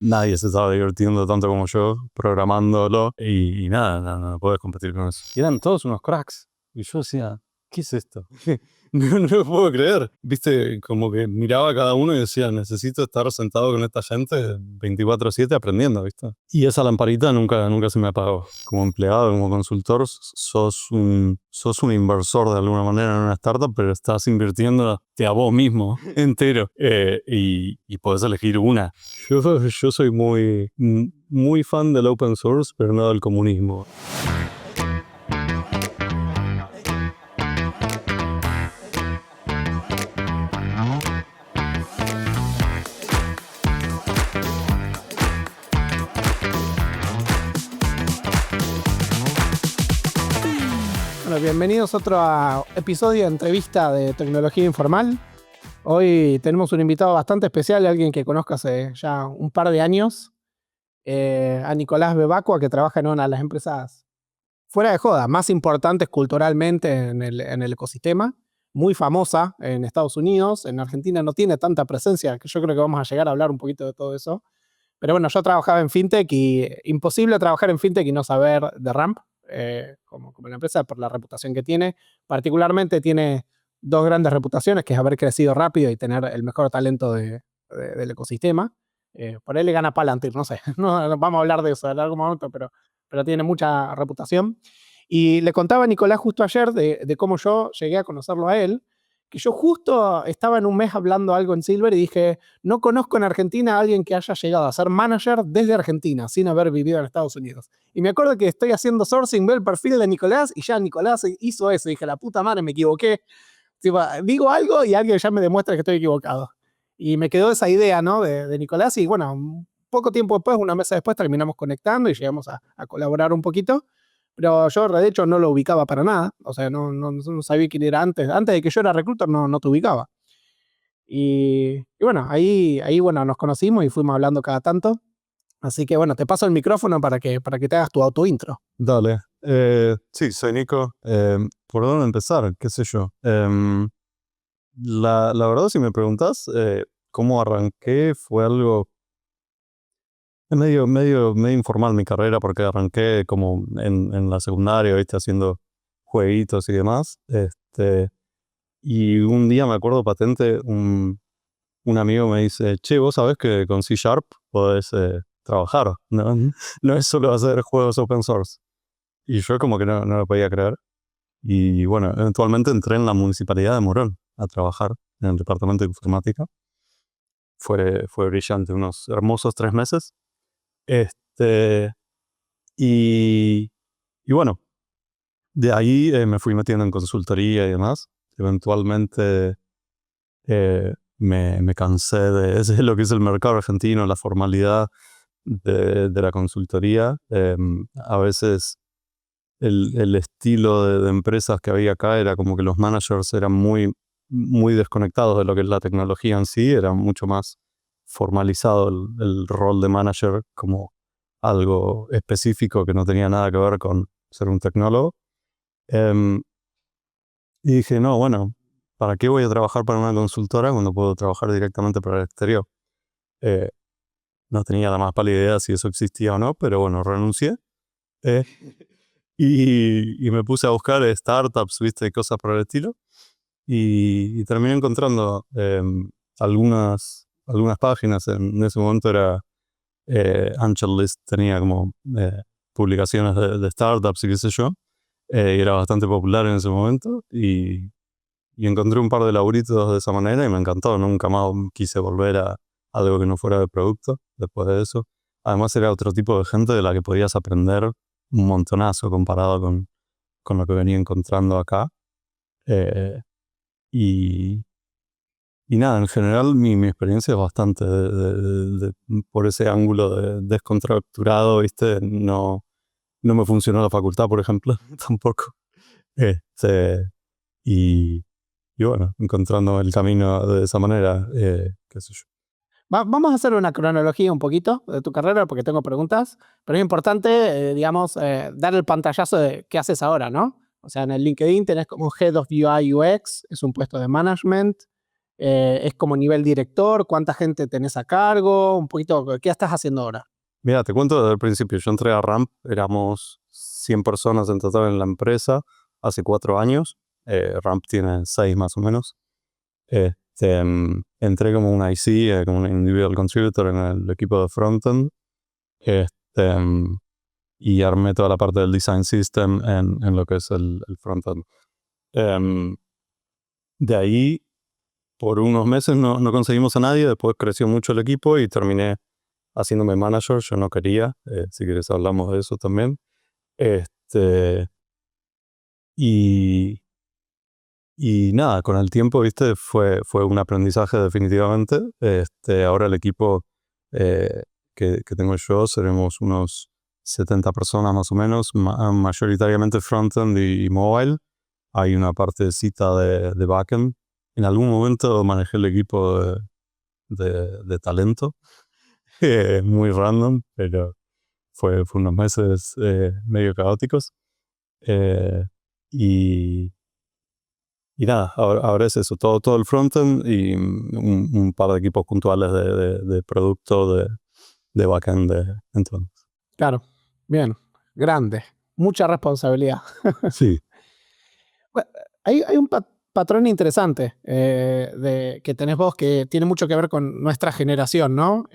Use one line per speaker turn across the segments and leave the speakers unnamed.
nadie se estaba divirtiendo tanto como yo programándolo y nada, no puedes competir con eso. Y eran todos unos cracks. Y yo decía, ¿qué es esto? No lo puedo creer. Viste, como que miraba a cada uno y decía, necesito estar sentado con esta gente 24/7 aprendiendo, ¿viste? Y esa lamparita nunca se me apagó. Como empleado, como consultor, sos un inversor de alguna manera en una startup, pero estás invirtiendo a vos mismo entero y podés elegir una. Yo soy muy fan del open source, pero no del comunismo.
Bueno, bienvenidos a otro episodio de entrevista de Tecnología Informal. Hoy tenemos un invitado bastante especial, alguien que conozco hace ya un par de años, a Nicolás Bebacua, que trabaja en una de las empresas, fuera de joda, más importantes culturalmente en el ecosistema, muy famosa en Estados Unidos. En Argentina no tiene tanta presencia, que yo creo que vamos a llegar a hablar un poquito de todo eso. Pero bueno, yo trabajaba en FinTech y imposible trabajar en FinTech y no saber de Ramp, como la empresa, por la reputación que tiene. Particularmente tiene dos grandes reputaciones, que es haber crecido rápido y tener el mejor talento del ecosistema. Por ahí le gana Palantir, no sé, no vamos a hablar de eso en algún momento, pero tiene mucha reputación. Y le contaba a Nicolás justo ayer de cómo yo llegué a conocerlo a él, que yo justo estaba en un mes hablando algo en Silver y dije, no conozco en Argentina a alguien que haya llegado a ser manager desde Argentina, sin haber vivido en Estados Unidos. Y me acuerdo que estoy haciendo sourcing, veo el perfil de Nicolás y ya Nicolás hizo eso. Y dije, la puta madre, me equivoqué. Tipo, digo algo y alguien ya me demuestra que estoy equivocado. Y me quedó esa idea, ¿no? de Nicolás y bueno, un poco tiempo después, una mesa después, terminamos conectando y llegamos a colaborar un poquito. Pero yo, de hecho, no lo ubicaba para nada. O sea, no sabía quién era antes. Antes de que yo era recruiter, no te ubicaba. Y bueno, ahí bueno, nos conocimos y fuimos hablando cada tanto. Así que bueno, te paso el micrófono para que te hagas tu auto intro.
Dale. Sí, soy Nico. ¿Por dónde empezar? ¿Qué sé yo? La verdad, si me preguntás cómo arranqué, fue algo medio informal mi carrera, porque arranqué como en la secundaria, ¿viste? Haciendo jueguitos y demás. Y un día me acuerdo patente, un amigo me dice, che, vos sabés que con C# podés trabajar, ¿no? No es solo hacer juegos open source. Y yo como que no lo podía creer. Y bueno, eventualmente entré en la municipalidad de Morón a trabajar en el departamento de informática. Fue brillante, unos hermosos 3 meses. Y bueno, de ahí me fui metiendo en consultoría y demás. Eventualmente me cansé de lo que es el mercado argentino, la formalidad de la consultoría. A veces el estilo de empresas que había acá era como que los managers eran muy desconectados de lo que es la tecnología en sí. Era mucho más formalizado el rol de manager como algo específico que no tenía nada que ver con ser un tecnólogo. Y dije, no, bueno, ¿para qué voy a trabajar para una consultora cuando puedo trabajar directamente para el exterior? No tenía la más pálida idea si eso existía o no, pero bueno, renuncié. Y me puse a buscar startups, ¿viste? Cosas por el estilo. Y terminé encontrando algunas páginas. En ese momento era AngelList, tenía como publicaciones de startups y qué sé yo. Y era bastante popular en ese momento. Y encontré un par de laburitos de esa manera y me encantó. Nunca más quise volver a algo que no fuera de producto después de eso. Además era otro tipo de gente de la que podías aprender un montonazo comparado con lo que venía encontrando acá. Y nada, en general mi experiencia es bastante por ese ángulo de descontracturado, ¿viste? No me funcionó la facultad, por ejemplo, tampoco. Y bueno, encontrando el camino de esa manera, qué sé yo.
Vamos a hacer una cronología un poquito de tu carrera porque tengo preguntas, pero es importante, digamos, dar el pantallazo de qué haces ahora, ¿no? O sea, en el LinkedIn tenés como Head of UI UX, es un puesto de management. ¿Es como nivel director? ¿Cuánta gente tenés a cargo? Un poquito, ¿qué estás haciendo ahora?
Mira, te cuento desde el principio. Yo entré a Ramp, éramos 100 personas en total en la empresa hace 4 años. Ramp tiene 6 más o menos. Entré como un IC, como un individual contributor en el equipo de frontend. Y armé toda la parte del design system en lo que es el frontend. De ahí, por unos meses no conseguimos a nadie. Después creció mucho el equipo y terminé haciéndome manager. Yo no quería. Si quieres hablamos de eso también. Y nada, con el tiempo, viste, fue un aprendizaje definitivamente. Ahora el equipo que tengo yo seremos unos 70 personas más o menos, mayoritariamente frontend y mobile. Hay una partecita de backend. En algún momento manejé el equipo de talento, muy random, pero fue unos meses medio caóticos. Y nada, ahora es eso, todo el frontend y un par de equipos puntuales de producto, de backend, entonces.
Claro, bien, grande, mucha responsabilidad.
Sí,
Hay un patrón interesante que tenés vos que tiene mucho que ver con nuestra generación, ¿no?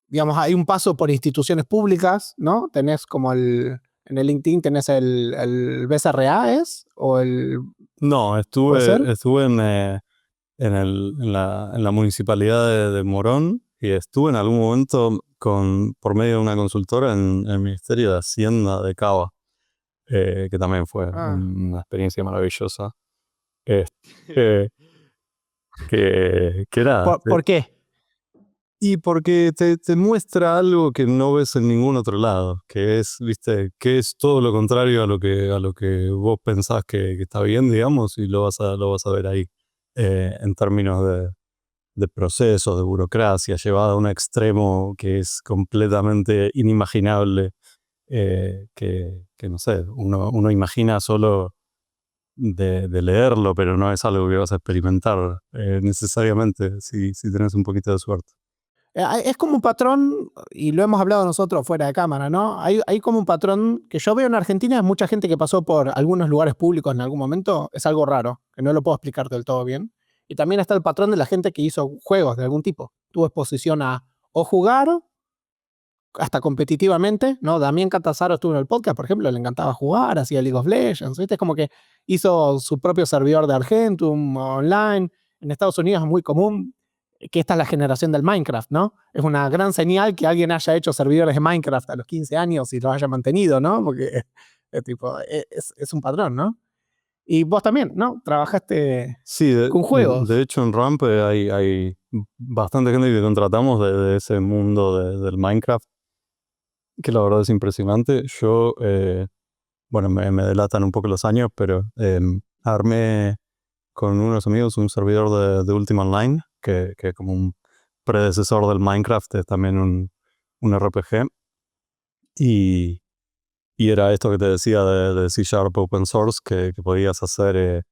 Digamos, hay un paso por instituciones públicas, ¿no? Tenés como en el LinkedIn tenés el BCRA, ¿es? O
no,
¿puede ser?
estuve en la municipalidad de Morón y estuve en algún momento por medio de una consultora en el Ministerio de Hacienda de Cava, que también fue
Ah,
una experiencia maravillosa. Este, que nada.
¿Por qué?
Y porque te muestra algo que no ves en ningún otro lado, que es, viste, que es todo lo contrario a lo que vos pensás que está bien, digamos, y lo vas a ver ahí, en términos de procesos, de burocracia, llevada a un extremo que es completamente inimaginable, que no sé, uno imagina solo de leerlo, pero no es algo que vas a experimentar necesariamente si tenés un poquito de suerte.
Es como un patrón, y lo hemos hablado nosotros fuera de cámara, ¿no? Hay como un patrón que yo veo en Argentina, mucha gente que pasó por algunos lugares públicos en algún momento, es algo raro, que no lo puedo explicar del todo bien. Y también está el patrón de la gente que hizo juegos de algún tipo. Tuvo exposición a o jugar, hasta competitivamente, ¿no? Damián Catasaro estuvo en el podcast, por ejemplo, le encantaba jugar, hacía League of Legends, ¿viste? Es como que hizo su propio servidor de Argentum online. En Estados Unidos es muy común que esta es la generación del Minecraft, ¿no? Es una gran señal que alguien haya hecho servidores de Minecraft a los 15 años y los haya mantenido, ¿no? Porque es un patrón, ¿no? Y vos también, ¿no? Trabajaste
Sí,
con
de
juegos.
hecho en Ramp hay bastante gente que contratamos de ese mundo del Minecraft, que la verdad es impresionante. Yo, bueno, me delatan un poco los años, pero armé con unos amigos un servidor de Ultima Online, que es como un predecesor del Minecraft, es también un RPG. Y, y era esto que te decía de C# Open Source, que podías hacer,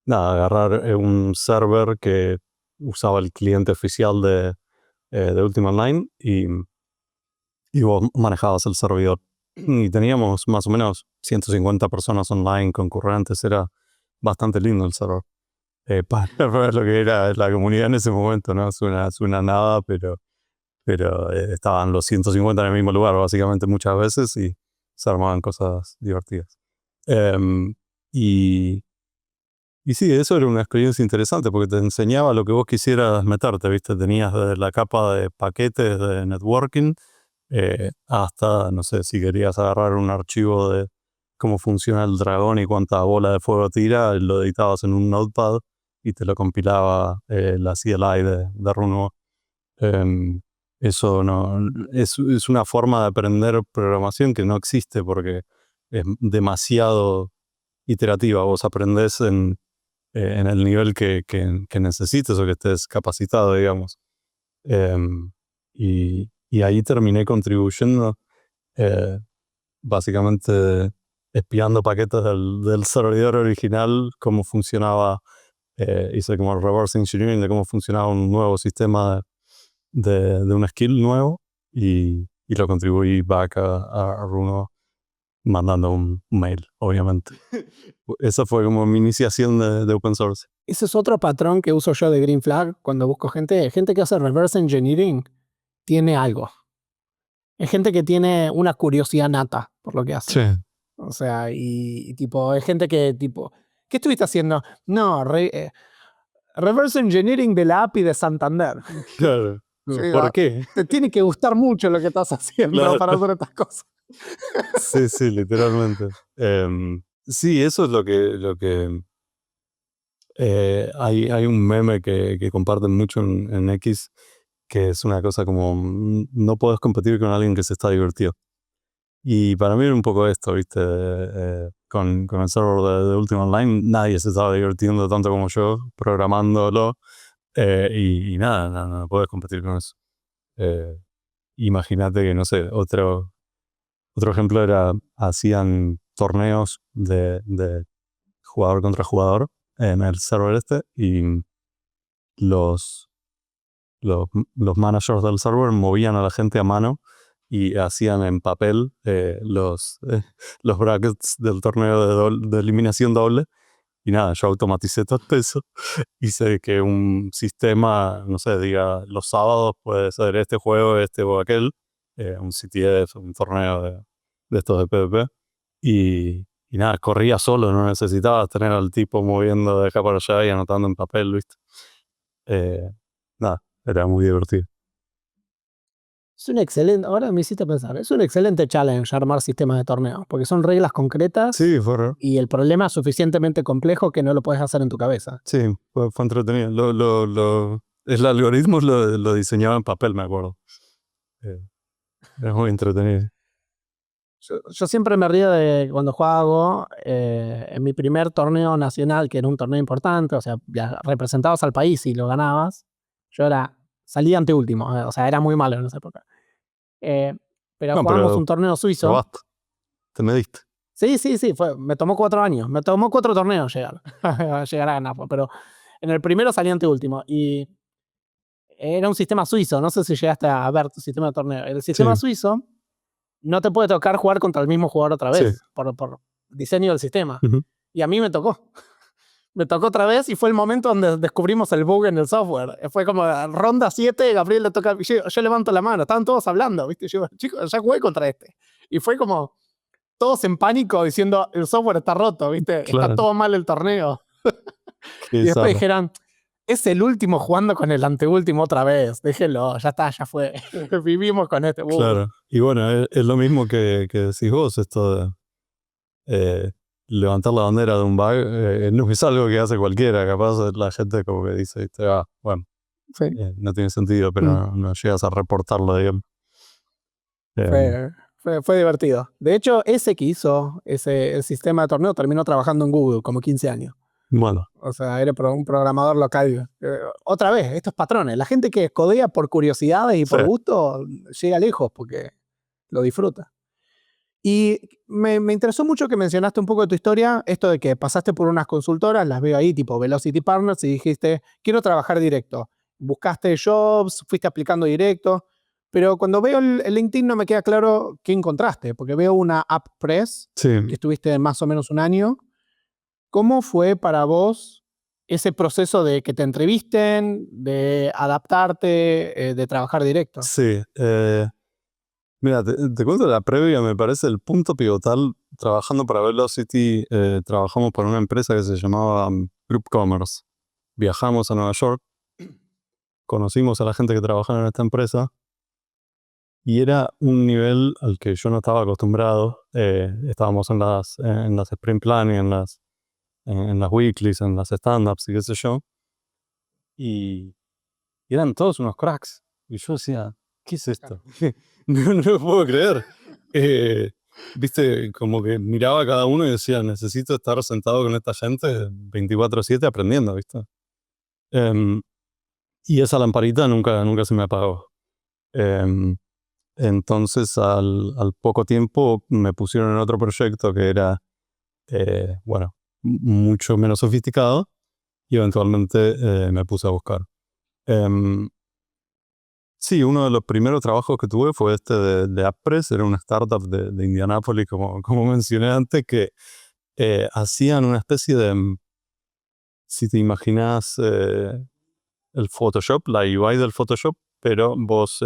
nada, agarrar un server que usaba el cliente oficial de Ultima Online y vos manejabas el servidor. Y teníamos más o menos 150 personas online concurrentes, era bastante lindo el server. Para lo que era la comunidad en ese momento, ¿no? Suena nada, pero estaban los 150 en el mismo lugar, básicamente muchas veces, y se armaban cosas divertidas. Em, y, y sí, eso era una experiencia interesante porque te enseñaba lo que vos quisieras meterte, ¿viste? Tenías desde la capa de paquetes de networking hasta, no sé, si querías agarrar un archivo de cómo funciona el dragón y cuánta bola de fuego tira, lo editabas en un notepad y te lo compilaba la CLI de Runmo. Em, Eso no, es una forma de aprender programación que no existe porque es demasiado iterativa. Vos aprendés en el nivel que necesites o que estés capacitado, digamos. Em, y ahí terminé contribuyendo, eh, básicamente espiando paquetes del servidor original, cómo funcionaba hice como reverse engineering de cómo funcionaba un nuevo sistema de un skill nuevo y lo contribuí back a Runo mandando un mail, obviamente. Esa fue como mi iniciación de open source.
Ese es otro patrón que uso yo de Green Flag cuando busco gente que hace reverse engineering, tiene algo. Es gente que tiene una curiosidad nata por lo que hace.
Sí,
O sea, y tipo, es gente que tipo, ¿qué estuviste haciendo? No, reverse engineering de la API de Santander.
claro.
Sí,
¿Por qué?
te tiene que gustar mucho lo que estás haciendo
Claro.
para hacer estas cosas.
Sí, sí, literalmente. Sí, eso es lo que hay un meme que comparten mucho en X, que es una cosa como no puedes competir con alguien que se está divertido. Y para mí era un poco esto, ¿viste? Con el server de Ultima Online, nadie se estaba divirtiendo tanto como yo programándolo. Y nada, no puedes competir con eso. Imagínate que, no sé, otro ejemplo era, hacían torneos de jugador contra jugador en el server y los, los managers del server movían a la gente a mano y hacían en papel los brackets del torneo de eliminación doble. Y nada, yo automaticé todo eso. Hice que un sistema, no sé, diga los sábados puede ser este juego, este o aquel, un CTF, un torneo de estos de PvP. Y nada, corría solo, no necesitaba tener al tipo moviendo de acá para allá y anotando en papel, ¿viste? Nada, era muy divertido.
Es un excelente, ahora me hiciste pensar, es un excelente challenge armar sistemas de torneo, porque son reglas concretas
Sí, fue raro.
y el problema es suficientemente complejo que no lo puedes hacer en tu cabeza.
Sí, fue entretenido. El algoritmo lo diseñaba en papel, me acuerdo. Era muy entretenido.
Yo siempre me río de cuando juego en mi primer torneo nacional, que era un torneo importante, o sea, representabas al país y lo ganabas. Yo salí anteúltimo, o sea, era muy malo en esa época. Pero
No,
jugábamos
pero
un torneo suizo.
probaste, te mediste.
Sí, me tomó 4 años, me tomó 4 torneos llegar, llegar a ganar, pero en el primero salí anteúltimo y era un sistema suizo, no sé si llegaste a ver tu sistema de torneo. El sistema
Sí,
suizo no te puede tocar jugar contra el mismo jugador otra
sí.
vez, por diseño del sistema.
Ujú.
Y a mí me tocó. Me tocó otra vez y fue el momento donde descubrimos el bug en el software. Fue como ronda 7, Gabriel le toca. Yo levanto la mano, estaban todos hablando, ¿viste? Yo, chicos, ya jugué contra este. Y fue como todos en pánico diciendo: el software está roto, ¿viste? Está
Claro,
todo mal el torneo.
qué
Y después
zarra.
dijeron: es el último jugando con el anteúltimo otra vez. Déjenlo, ya está, ya fue. Vivimos con este bug.
Claro. Y bueno, es lo mismo que decís vos, esto de levantar la bandera de un bug, no es algo que hace cualquiera. Capaz la gente como que dice, ¿viste? Bueno,
Sí.
no tiene sentido, pero no llegas a reportarlo, digamos.
Fue divertido. De hecho, ese que hizo el sistema de torneo terminó trabajando en Google como 15 años.
Bueno,
O sea, era un programador local. Otra vez, estos patrones. La gente que codea por curiosidades y
sí,
por gusto llega lejos porque lo disfruta. Y me interesó mucho que mencionaste un poco de tu historia, esto de que pasaste por unas consultoras, las veo ahí, tipo Velocity Partners, y dijiste: quiero trabajar directo. Buscaste jobs, fuiste aplicando directo, pero cuando veo el LinkedIn no me queda claro qué encontraste, porque veo una App Press,
sí.
que estuviste más o menos un año. ¿Cómo fue para vos ese proceso de que te entrevisten, de adaptarte, de trabajar directo?
Sí. Mira, te cuento la previa, me parece el punto pivotal. Trabajando para Velocity, trabajamos para una empresa que se llamaba Group Commerce. Viajamos a Nueva York, conocimos a la gente que trabajaba en esta empresa y era un nivel al que yo no estaba acostumbrado. Estábamos en las sprint planning, en las weeklies, en las stand-ups y qué sé yo. Y eran todos unos cracks. Y yo decía, ¿qué es esto? No lo puedo creer. Viste, como que miraba a cada uno y decía, necesito estar sentado con esta gente 24/7 aprendiendo, ¿viste? Em, y esa lamparita nunca se me apagó. Em, entonces, al poco tiempo me pusieron en otro proyecto que era, bueno, mucho menos sofisticado. y eventualmente me puse a buscar. Em, sí, uno de los primeros trabajos que tuve fue este de AppPress, era una startup de Indianápolis, como mencioné antes, que hacían una especie de, si te imaginas el Photoshop, la UI del Photoshop, pero vos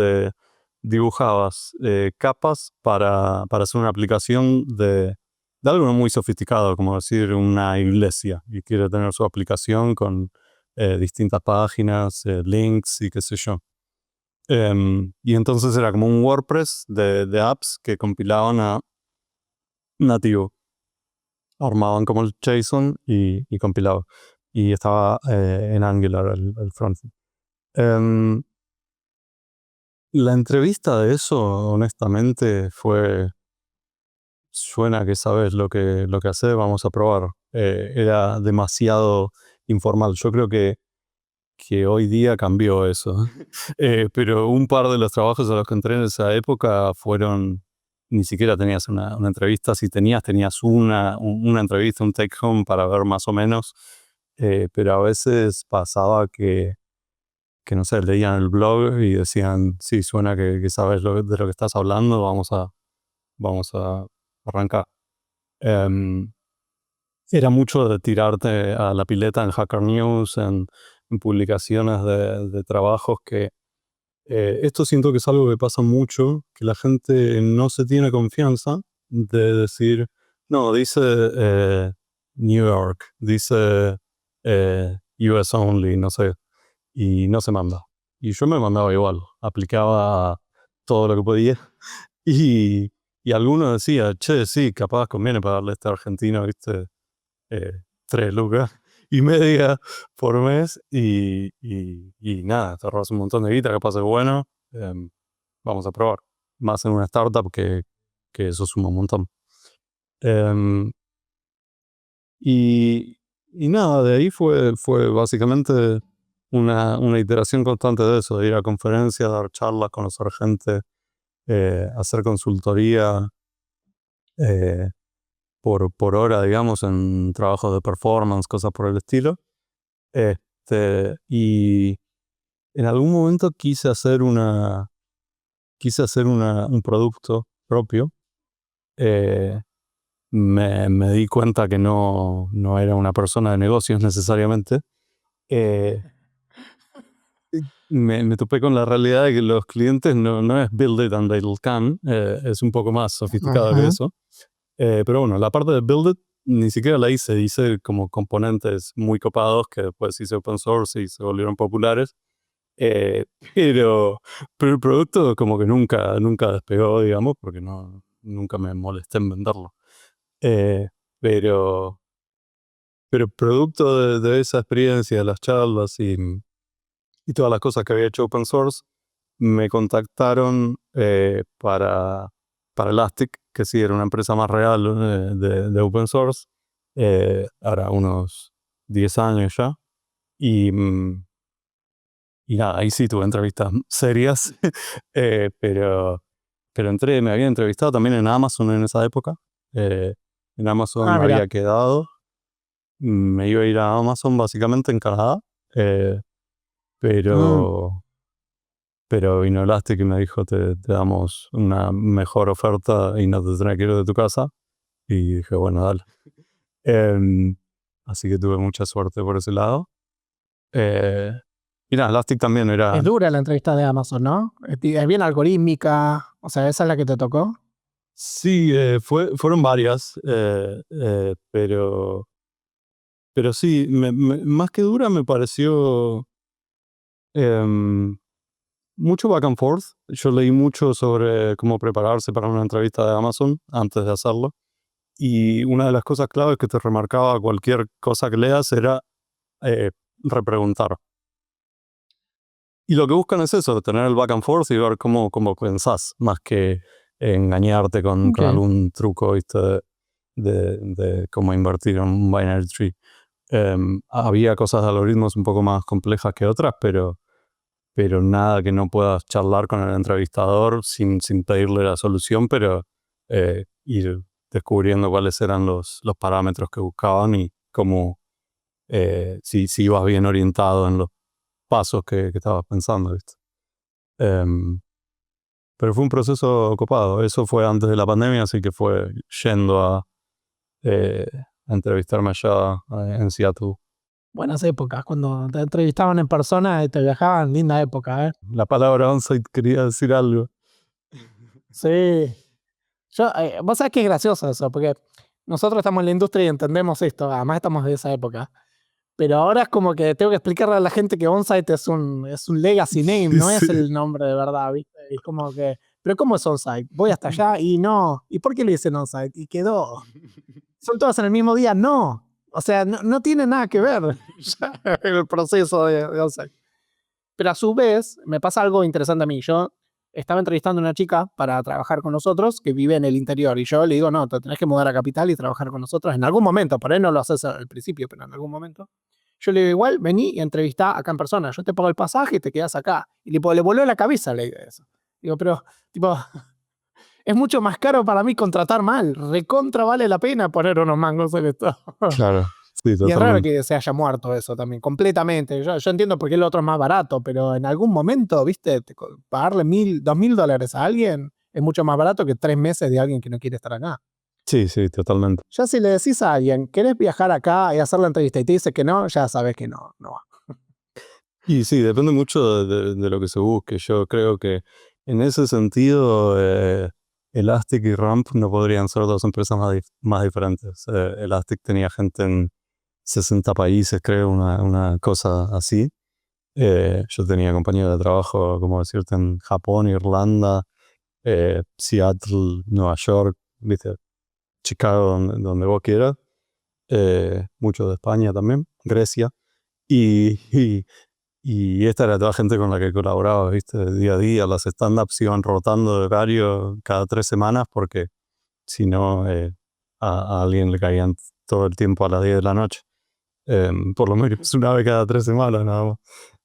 dibujabas capas para hacer una aplicación de algo muy sofisticado, como decir una iglesia, y quiere tener su aplicación con distintas páginas, links y qué sé yo. Y entonces era como un WordPress de apps que compilaban a nativo. Armaban como el JSON y compilaba. Y estaba en Angular el frontend. La entrevista de eso, honestamente, suena que sabes lo que haces, vamos a probar. Era demasiado informal. Yo creo que hoy día cambió eso. Pero un par de los trabajos a los que entré en esa época fueron, ni siquiera tenías una entrevista. Si tenías una entrevista, un take home para ver más o menos. Pero a veces pasaba que no sé, leían el blog y decían, sí, suena que sabes de lo que estás hablando, vamos a arrancar. Em, Era mucho de tirarte a la pileta en Hacker News, en publicaciones de trabajos que esto siento que es algo que pasa mucho, que la gente no se tiene confianza de decir, no, dice New York, dice US only, no sé, y no se manda. Y yo me mandaba igual, aplicaba todo lo que podía y alguno decía, che, sí, capaz conviene pagarle a este argentino, viste, 3 lucas y media por mes y nada, te ahorras un montón de guita, capaz es bueno, vamos a probar. Más en una startup que eso suma un montón. Em, y nada, de ahí fue básicamente una iteración constante de eso, de ir a conferencias, dar charlas, conocer gente, hacer consultoría por hora, digamos, en trabajos de performance, cosas por el estilo. Y en algún momento quise hacer un producto propio. Eh, me di cuenta que no era una persona de negocios necesariamente. Eh, me topé con la realidad de que los clientes no es build it and they'll come, es un poco más sofisticado que
Ajá.
eso. Pero bueno, la parte de build it ni siquiera la hice como componentes muy copados que después hice open source y se volvieron populares. Eh, pero el producto como que nunca despegó, digamos, porque nunca me molesté en venderlo. Eh, pero, pero producto de esa experiencia, de las charlas y todas las cosas que había hecho open source, me contactaron para Elastic, que sí era una empresa más real de open source, ahora unos 10 años ya. Y, y nada, ahí sí tuve entrevistas serias, pero me había entrevistado también en Amazon en esa época. En Amazon
Ah,
me
mira.
había quedado, me iba a ir a Amazon básicamente en Canadá, eh,
Mm.
pero... Pero vino Elastic y me dijo, te damos una mejor oferta y no te tenés que ir de tu casa. Y dije, bueno, dale. Em, Así que tuve mucha suerte por ese lado. Eh, y nada, Elastic también era...
Es dura la entrevista de Amazon, ¿no? Es bien algorítmica. O sea, esa es la que te tocó.
Sí, fueron varias, pero sí, más que dura me pareció em, mucho back and forth. Yo leí mucho sobre cómo prepararse para una entrevista de Amazon antes de hacerlo. Y una de las cosas claves que te remarcaba cualquier cosa que leas era eh, repreguntar. Y lo que buscan es eso, tener el back and forth y ver cómo pensás, más que engañarte con
Ok.
algún truco, ¿viste? De cómo invertir en un binary tree. Había cosas de algoritmos un poco más complejas que otras, pero nada que no puedas charlar con el entrevistador sin pedirle la solución, pero ir descubriendo cuáles eran los parámetros que buscaban y cómo si ibas bien orientado en los pasos que estabas pensando, ¿viste? Pero fue un proceso copado. Eso fue antes de la pandemia, así que fue yendo a entrevistarme allá en Seattle.
Buenas épocas, cuando te entrevistaban en persona y te viajaban, linda época, ¿eh?
La palabra onsite quería decir algo.
Sí. Vos sabés que es gracioso eso, porque nosotros estamos en la industria y entendemos esto, además estamos de esa época. Pero ahora es como que tengo que explicarle a la gente que Onsite es un legacy name, no es
Sí.
el nombre de verdad, ¿viste? Es como que, ¿pero cómo es Onsite? Voy hasta allá y no. ¿Y por qué le dicen Onsite? Y quedó. ¿Son todas en el mismo día? No. O sea, no tiene nada que ver ya el proceso de Onsite. Pero a su vez, me pasa algo interesante a mí. Yo estaba entrevistando a una chica para trabajar con nosotros que vive en el interior. Y yo le digo, no, te tenés que mudar a Capital y trabajar con nosotros en algún momento. Por ahí no lo haces al principio, pero en algún momento. Yo le digo, igual, vení y entrevistá acá en persona. Yo te pago el pasaje y te quedás acá. Y le voló la cabeza la idea de eso. Digo, pero, tipo, es mucho más caro para mí contratar mal. Recontra vale la pena poner unos mangos en esto.
Claro, sí,
Y es raro
totalmente.
que se haya muerto eso también, completamente. Yo entiendo por qué el otro es más barato, pero en algún momento, viste, pagarle $1,000, $2,000 a alguien es mucho más barato que 3 meses de alguien que no quiere estar acá.
Sí, sí, totalmente.
Ya si le decís a alguien, ¿querés viajar acá y hacer la entrevista? Y te dice que no, ya sabes que no va.
Y sí, depende mucho de lo que se busque. Yo creo que en ese sentido, Elastic y Ramp no podrían ser dos empresas más diferentes. Elastic tenía gente en 60 países, creo, una cosa así. Yo tenía compañeros de trabajo, como decirte, en Japón, Irlanda, Seattle, Nueva York, ¿viste? Chicago, donde vos quieras. Mucho de España también, Grecia. Y esta era toda gente con la que colaboraba, ¿viste? De día a día. Las stand-ups iban rotando de horario cada 3 semanas porque si no, a alguien le caían todo el tiempo a las 10 de la noche. Por lo menos una vez cada 3 semanas nada más.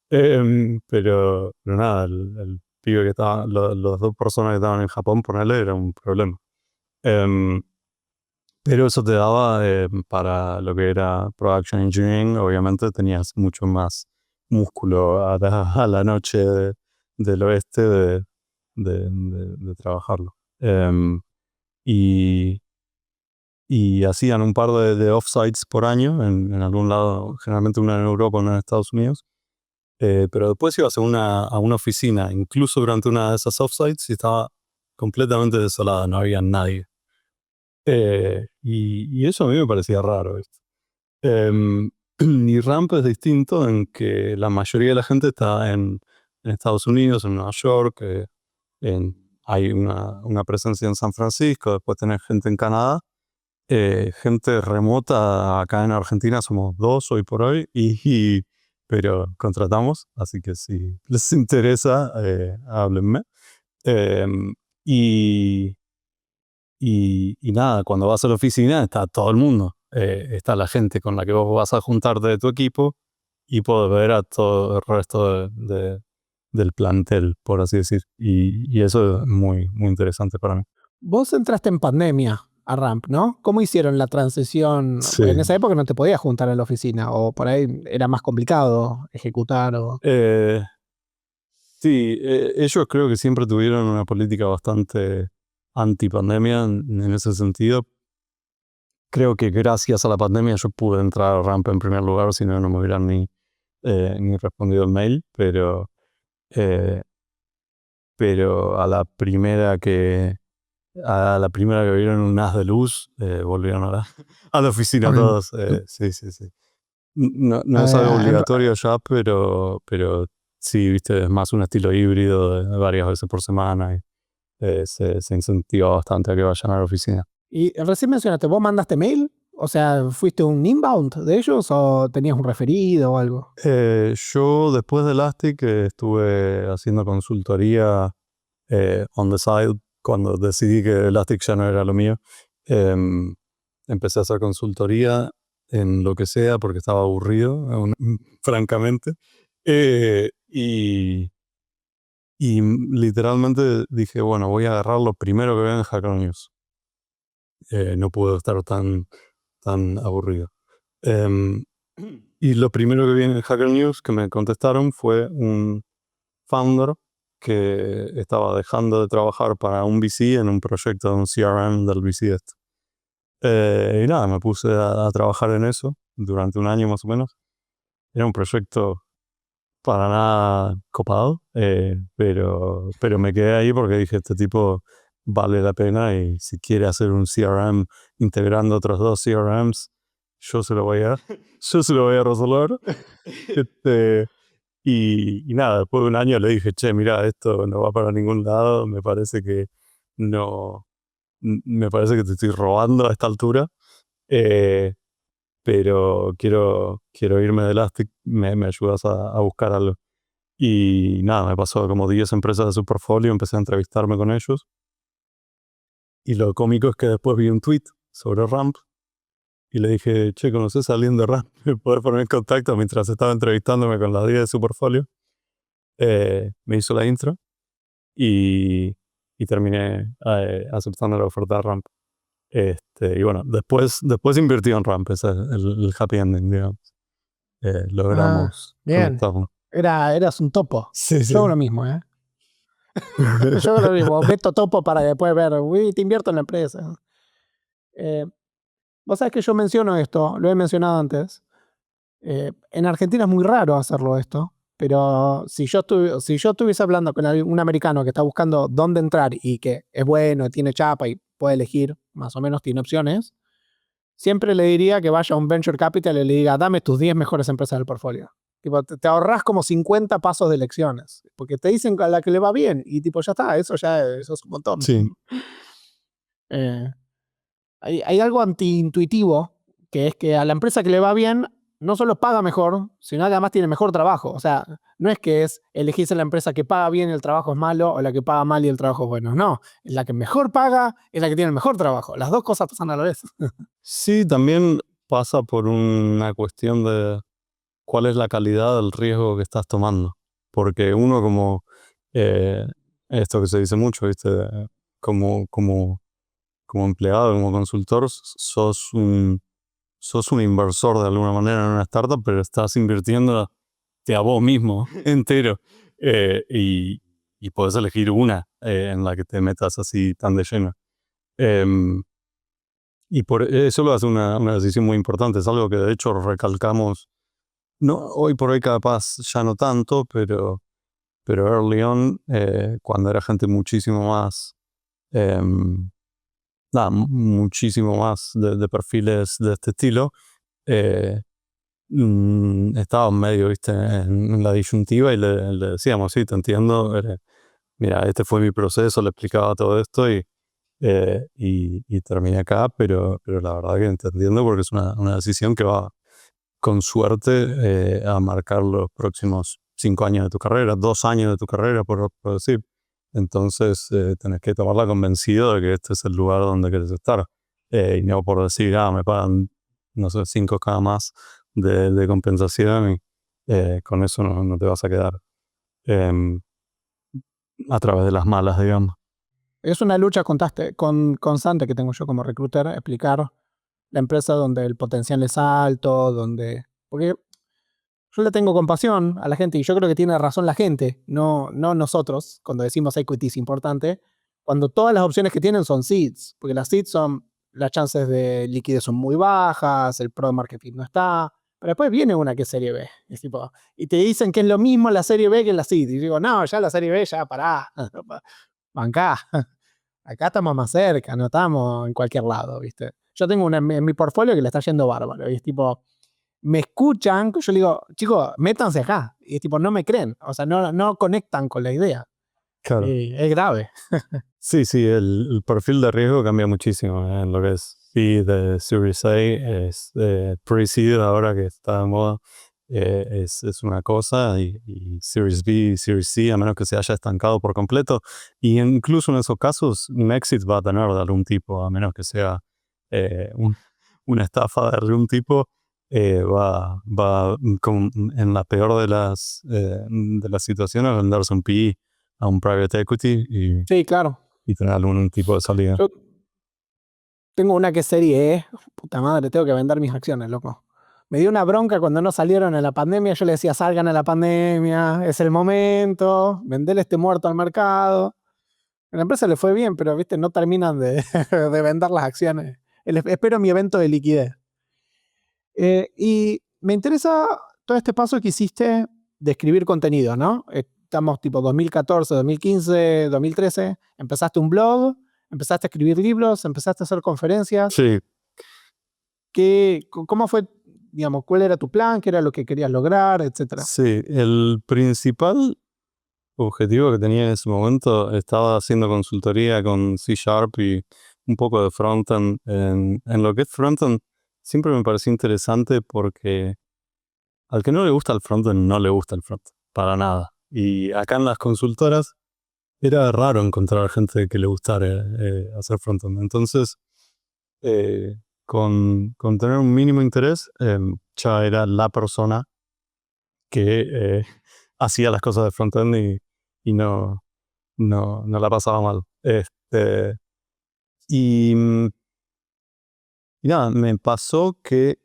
Pero nada, el pibe que estaba, las dos personas que estaban en Japón, ponerle, era un problema. Em, pero eso te daba para lo que era Production Engineering, obviamente tenías mucho más músculo a la noche del oeste de trabajarlo. Y, y hacían un par de offsites por año, en algún lado, generalmente una en Europa, una en Estados Unidos. Pero después ibas a una oficina, incluso durante una de esas offsites, y estaba completamente desolada, no había nadie. Y eso a mí me parecía raro, ¿viste? Y Ramp es distinto en que la mayoría de la gente está en Estados Unidos, en Nueva York, hay una presencia en San Francisco, después tenés gente en Canadá, gente remota acá en Argentina, somos 2 hoy por hoy, pero contratamos, así que si les interesa, háblenme. Em, y, y nada, cuando vas a la oficina está todo el mundo. Está la gente con la que vos vas a juntarte de tu equipo y podés ver a todo el resto del plantel, por así decir. Y eso es muy, muy interesante para mí.
Vos entraste en pandemia a Ramp, ¿no? ¿Cómo hicieron la transición?
Sí.
En esa época no te podías juntar en la oficina, o por ahí era más complicado ejecutar.
Eh, sí, ellos creo que siempre tuvieron una política bastante anti-pandemia en ese sentido. Creo que gracias a la pandemia yo pude entrar a Ramp en primer lugar, si no, no me hubieran ni respondido el mail, eh, pero a la primera que vieron un haz de luz, volvieron a la oficina todos. Sí, sí, sí. No es algo obligatorio ya, pero sí, viste, es más un estilo híbrido de varias veces por semana y se incentiva bastante a que vayan a la oficina.
Y recién mencionaste, ¿vos mandaste mail? O sea, ¿fuiste un inbound de ellos o tenías un referido o algo?
Yo después de Elastic estuve haciendo consultoría on the side cuando decidí que Elastic ya no era lo mío. Em, Empecé a hacer consultoría en lo que sea porque estaba aburrido, francamente. Y literalmente dije, bueno, voy a agarrar lo primero que vea en Hacker News. No puedo estar tan aburrido. Em, Y lo primero que vi en el Hacker News que me contestaron fue un founder que estaba dejando de trabajar para un VC en un proyecto de un CRM del VC este. Y nada, me puse a trabajar en eso durante un año más o menos. Era un proyecto para nada copado, pero me quedé ahí porque dije, este tipo vale la pena y si quiere hacer un CRM integrando otros 2 CRMs, yo se lo voy a resolver. Y nada, después de un año le dije, che, mira, esto no va para ningún lado, me parece que no, me parece que te estoy robando a esta altura, eh, pero quiero irme de Elastic, me ayudas a buscar algo. Y nada, me pasó como 10 empresas de su portfolio, empecé a entrevistarme con ellos. Y lo cómico es que después vi un tweet sobre Ramp y le dije, che, ¿conoces a alguien de Ramp? ¿Me podés poner en contacto? Mientras estaba entrevistándome con las 10 de su portfolio. Me hizo la intro y terminé aceptando la oferta de Ramp. Y bueno, después invirtió en Ramp, ese es el happy ending, digamos. Logramos
Bien.
conectarnos.
Eras un topo.
Sí, sí.
Yo hago lo mismo, ¿eh? Yo hago lo mismo. Meto topo para después ver, uy, te invierto en la empresa. Vos sabés que yo menciono esto, lo he mencionado antes. En Argentina es muy raro hacerlo esto, pero si yo estuviese hablando con un americano que está buscando dónde entrar y que es bueno, tiene chapa y puede elegir, más o menos tiene opciones, siempre le diría que vaya a un venture capital y le diga, dame tus 10 mejores empresas del portfolio. Tipo, te ahorras como 50 pasos de elecciones, porque te dicen a la que le va bien y tipo, ya está, eso es un montón.
Sí.
Hay algo antiintuitivo, que es que a la empresa que le va bien no solo paga mejor, sino que además tiene mejor trabajo. O sea, no es que elegirse la empresa que paga bien y el trabajo es malo o la que paga mal y el trabajo es bueno. No, la que mejor paga es la que tiene el mejor trabajo. Las dos cosas pasan a la vez.
Sí, también pasa por una cuestión de cuál es la calidad del riesgo que estás tomando. Porque uno como, eh, esto que se dice mucho, ¿viste? Como empleado, como consultor, sos un inversor de alguna manera en una startup, pero estás invirtiendo a vos mismo entero. Y podés elegir una en la que te metas así tan de lleno. Em, y por eso lo hace una decisión muy importante. Es algo que de hecho recalcamos, no, hoy por hoy capaz ya no tanto, pero early on, cuando era gente muchísimo más, em, muchísimo más de perfiles de este estilo, estaba medio, viste, en la disyuntiva y le decíamos, sí, te entiendo, mira, este fue mi proceso, le explicaba todo esto y terminé acá, pero la verdad que entendiendo porque es una decisión que va con suerte a marcar los próximos 5 años de tu carrera, 2 años de tu carrera, por decir. Entonces tenés que tomarla convencido de que este es el lugar donde querés estar. Y no por decir, me pagan, no sé, 5K más de compensación y con eso no te vas a quedar em, a través de las malas, digamos.
Es una lucha constante que tengo yo como recruiter, explicar la empresa donde el potencial es alto, porque yo le tengo compasión a la gente y yo creo que tiene razón la gente, no nosotros, cuando decimos equity es importante, cuando todas las opciones que tienen son seeds, porque las seeds las chances de liquidez son muy bajas, el product market fit no está, pero después viene una que es serie B, es tipo, y te dicen que es lo mismo la serie B que la seed, y digo, no, ya la serie B, ya pará, bancá, acá estamos más cerca, no estamos en cualquier lado, ¿viste? Yo tengo una en mi portfolio que le está yendo bárbaro, y es tipo, me escuchan, yo le digo, chicos, métanse acá. Y es tipo, no me creen. O sea, no conectan con la idea.
Claro.
Es grave.
Sí, el perfil de riesgo cambia muchísimo en lo que es seed, de Series A, es pre-seed ahora que está de moda, es una cosa, y Series B, Series C, a menos que se haya estancado por completo, y incluso en esos casos un exit va a tener de algún tipo, a menos que sea una estafa de algún tipo, va en la peor de las situaciones, venderse un PE a un private equity
Sí, claro.
y tener algún tipo de salida.
Yo tengo una que es serie E. Puta madre, tengo que vender mis acciones, loco. Me dio una bronca cuando no salieron en la pandemia. Yo le decía, salgan a la pandemia, es el momento, venderle este muerto al mercado. A la empresa le fue bien, pero viste, no terminan de, de vender las acciones. Espero mi evento de liquidez. Y me interesa todo este paso que hiciste de escribir contenido, ¿no? Estamos tipo 2014, 2015, 2013. Empezaste un blog, empezaste a escribir libros, empezaste a hacer conferencias.
Sí,
¿Cómo fue, digamos, cuál era tu plan, qué era lo que querías lograr, etcétera?
sí. El principal objetivo que tenía en ese momento, estaba haciendo consultoría con C# y un poco de frontend. En lo que es frontend, siempre me pareció interesante porque al que no le gusta el frontend, no le gusta el frontend, para nada. Y acá en las consultoras era raro encontrar gente que le gustara hacer frontend. Entonces, con tener un mínimo interés, ya era la persona que hacía las cosas de frontend y no la pasaba mal. Y, y nada, me pasó que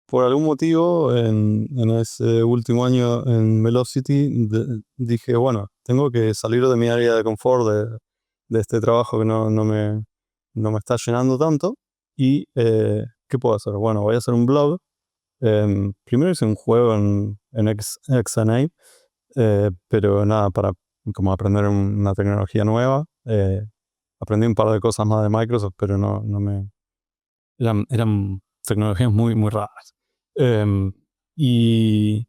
por algún motivo en ese último año en Velocity dije, bueno, tengo que salir de mi área de confort de este trabajo que no me está llenando tanto. ¿Y qué puedo hacer? Bueno, voy a hacer un blog. Primero hice un juego en XNA, pero nada, para como aprender una tecnología nueva. Aprendí un par de cosas más de Microsoft, pero no me... Eran tecnologías muy, muy raras. Y,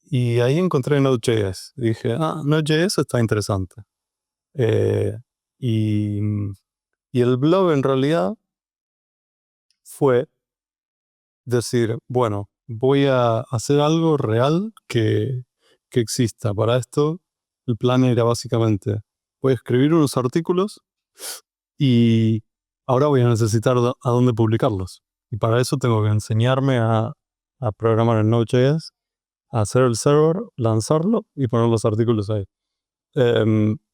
y ahí encontré Node.js. Dije, Node.js está interesante. Eh, y, y el blog en realidad fue decir, bueno, voy a hacer algo real que exista. Para esto, el plan era básicamente, voy a escribir unos artículos y ahora voy a necesitar a dónde publicarlos. Y para eso tengo que enseñarme a programar en Node.js, a hacer el server, lanzarlo y poner los artículos ahí.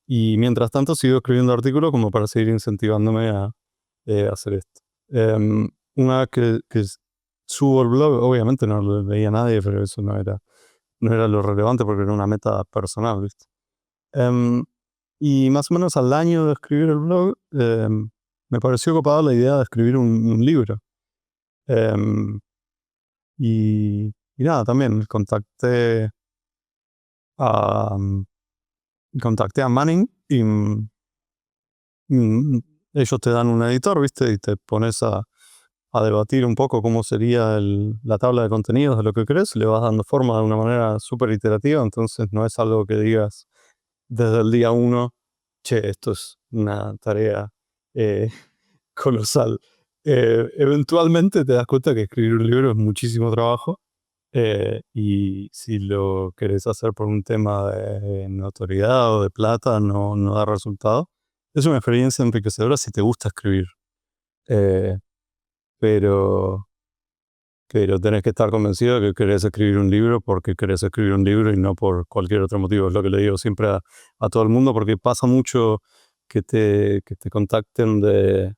Y mientras tanto sigo escribiendo artículos como para seguir incentivándome a hacer esto. Una vez que subo el blog, obviamente no lo veía nadie, pero eso no era lo relevante porque era una meta personal, ¿viste? Y más o menos al año de escribir el blog, me pareció copada la idea de escribir un libro. Em, y nada, también a, contacté a Manning y ellos te dan un editor, ¿viste? Y te pones a debatir un poco cómo sería la tabla de contenidos de lo que crees, le vas dando forma de una manera súper iterativa, entonces no es algo que digas desde el día uno, che, esto es una tarea eh, colosal. Eventualmente te das cuenta que escribir un libro es muchísimo trabajo, y si lo querés hacer por un tema de notoriedad o de plata, no da resultado. Es una experiencia enriquecedora si te gusta escribir, eh, pero tenés que estar convencido de que querés escribir un libro porque querés escribir un libro y no por cualquier otro motivo. Es lo que le digo siempre a todo el mundo, porque pasa mucho que te contacten de...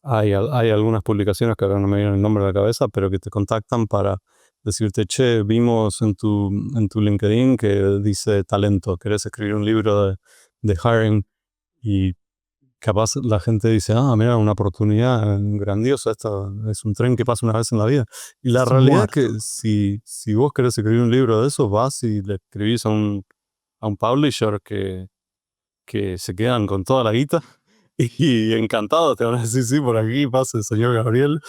hay algunas publicaciones que ahora no me viene el nombre a la cabeza, pero que te contactan para decirte, che, vimos en tu LinkedIn que dice talento, querés escribir un libro de hiring, y capaz la gente dice, mira, una oportunidad grandiosa, esto es un tren que pasa una vez en la vida. Y la
Es
realidad es
muerto.
que si vos querés escribir un libro de eso, vas y le escribís a un publisher que se quedan con toda la guita y encantados te van a decir, sí, por aquí pasa el señor Gabriel,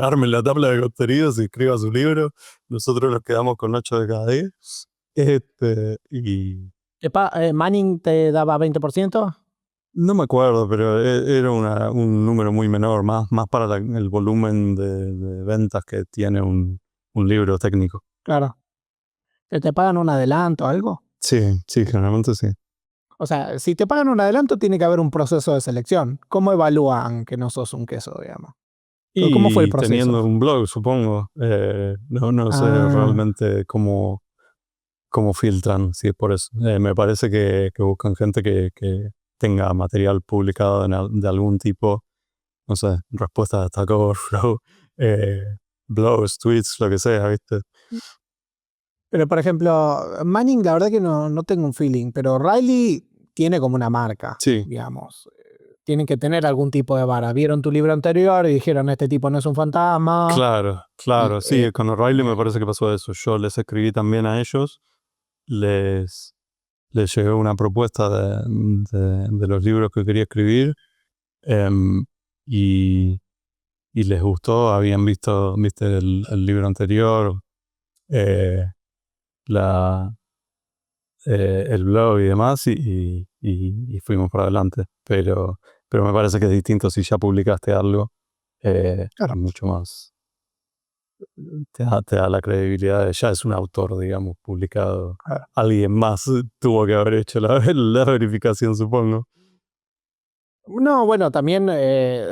arme la tabla de contenidos y escriba su libro, nosotros nos quedamos con 8 de cada 10. Y
¿Manning te daba 20%?
no me acuerdo, pero era un número muy menor, más para el volumen de ventas que tiene un libro técnico.
Claro. ¿Te pagan un adelanto o algo?
Sí, generalmente sí.
O sea, si te pagan un adelanto, tiene que haber un proceso de selección. ¿Cómo evalúan que no sos un queso, digamos? ¿Cómo fue el
Y
proceso?
teniendo un blog, supongo, no sé
Ah,
realmente cómo filtran, si es por eso. Me parece que buscan gente que tenga material publicado de algún tipo, no sé, respuestas de Stack Overflow, blogs, tweets, lo que sea, ¿viste?
Pero, por ejemplo, Manning, la verdad que no tengo un feeling, pero Riley tiene como una marca,
Sí.
digamos. Tienen que tener algún tipo de vara. Vieron tu libro anterior y dijeron, este tipo no es un fantasma.
Claro,
Y,
sí, con O'Reilly me parece que pasó eso. Yo les escribí también a ellos, les llegó una propuesta de los libros que quería escribir, y les gustó, habían visto, viste, el libro anterior, eh, el blog y demás, y fuimos para adelante. Pero me parece que es distinto si ya publicaste algo,
Claro.
mucho más. Te da la credibilidad de ya es un autor, digamos, publicado.
Claro.
Alguien más tuvo que haber hecho la verificación, supongo.
No, bueno, también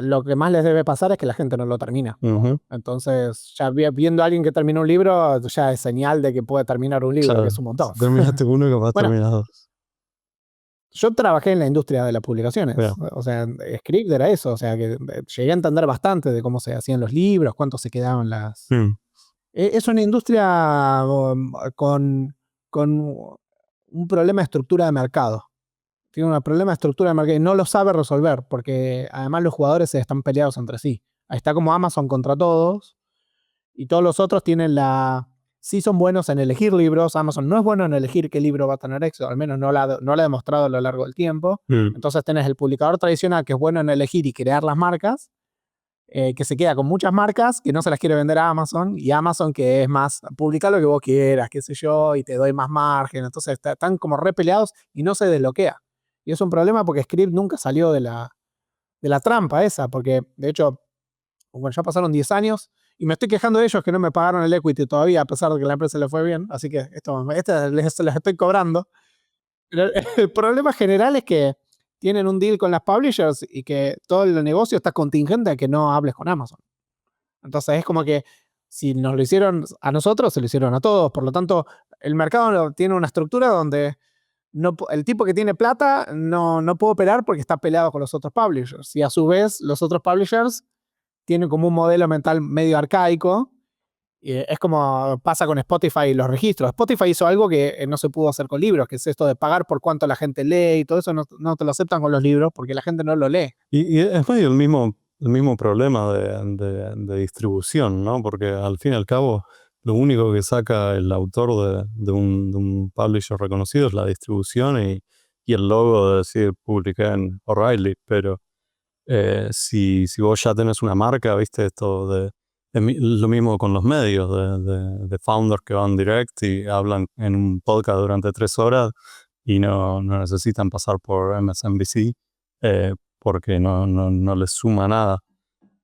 lo que más les debe pasar es que la gente no lo termina.
Ujú.
Entonces, ya viendo a alguien que terminó un libro, ya es señal de que puede terminar un libro,
Claro,
que es un montón.
si terminaste uno, capaz
Bueno,
terminas dos.
yo trabajé en la industria de las publicaciones.
Yeah.
O sea, Script era eso. O sea, que llegué a entender bastante de cómo se hacían los libros, cuánto se quedaban las. Es una industria con un problema de estructura de mercado. Tiene un problema de estructura de mercado y no lo sabe resolver porque además los jugadores están peleados entre sí. Ahí está como Amazon contra todos y todos los otros tienen sí son buenos en elegir libros. Amazon no es bueno en elegir qué libro va a tener éxito, al menos no lo ha demostrado a lo largo del tiempo. Entonces tenés el publicador tradicional que es bueno en elegir y crear las marcas, que se queda con muchas marcas que no se las quiere vender a Amazon, y Amazon que es más, publica lo que vos quieras, qué sé yo, y te doy más margen. Entonces están como re peleados y no se desbloquea. Y es un problema porque Script nunca salió de la trampa esa, porque de hecho, bueno, ya pasaron 10 años y me estoy quejando de ellos que no me pagaron el equity todavía, a pesar de que la empresa le fue bien, así que les estoy cobrando. Pero el problema general es que tienen un deal con las publishers y que todo el negocio está contingente a que no hables con Amazon. Entonces es como que si nos lo hicieron a nosotros, se lo hicieron a todos. Por lo tanto, el mercado tiene una estructura donde el tipo que tiene plata no puede operar porque está peleado con los otros publishers. Y a su vez, los otros publishers tienen como un modelo mental medio arcaico. Y es como pasa con Spotify y los registros. Spotify hizo algo que no se pudo hacer con libros, que es esto de pagar por cuánto la gente lee y todo eso no te lo aceptan con los libros porque la gente no lo lee.
Y es medio el mismo problema de distribución, ¿no? Porque al fin y al cabo, lo único que saca el autor de un publisher reconocido es la distribución y el logo de decir publiqué en O'Reilly. Pero si vos ya tenés una marca, viste, esto lo mismo con los medios, de founders que van direct y hablan en un podcast durante 3 horas y no necesitan pasar por MSNBC, porque no les suma nada.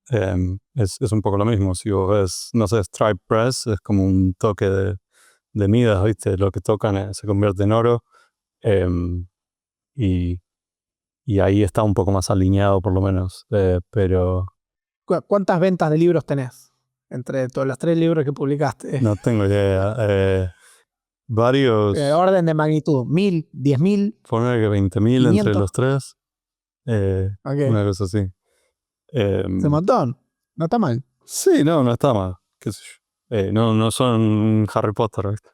Es un poco lo mismo. Si vos ves, no sé, Stripe Press, es como un toque de Midas, ¿viste? Lo que tocan se convierte en oro. Y ahí está un poco más alineado, por lo menos. Pero
¿Cuántas ventas de libros tenés? Entre todos los 3 libros que publicaste.
no tengo idea. Varios.
Orden de magnitud. 1000, 10.000.
Poner que 20.000 entre los 3.
Okay.
Una cosa así.
Es un montón. No está mal.
Sí, no está mal. Qué sé yo. No son Harry Potter, ¿viste?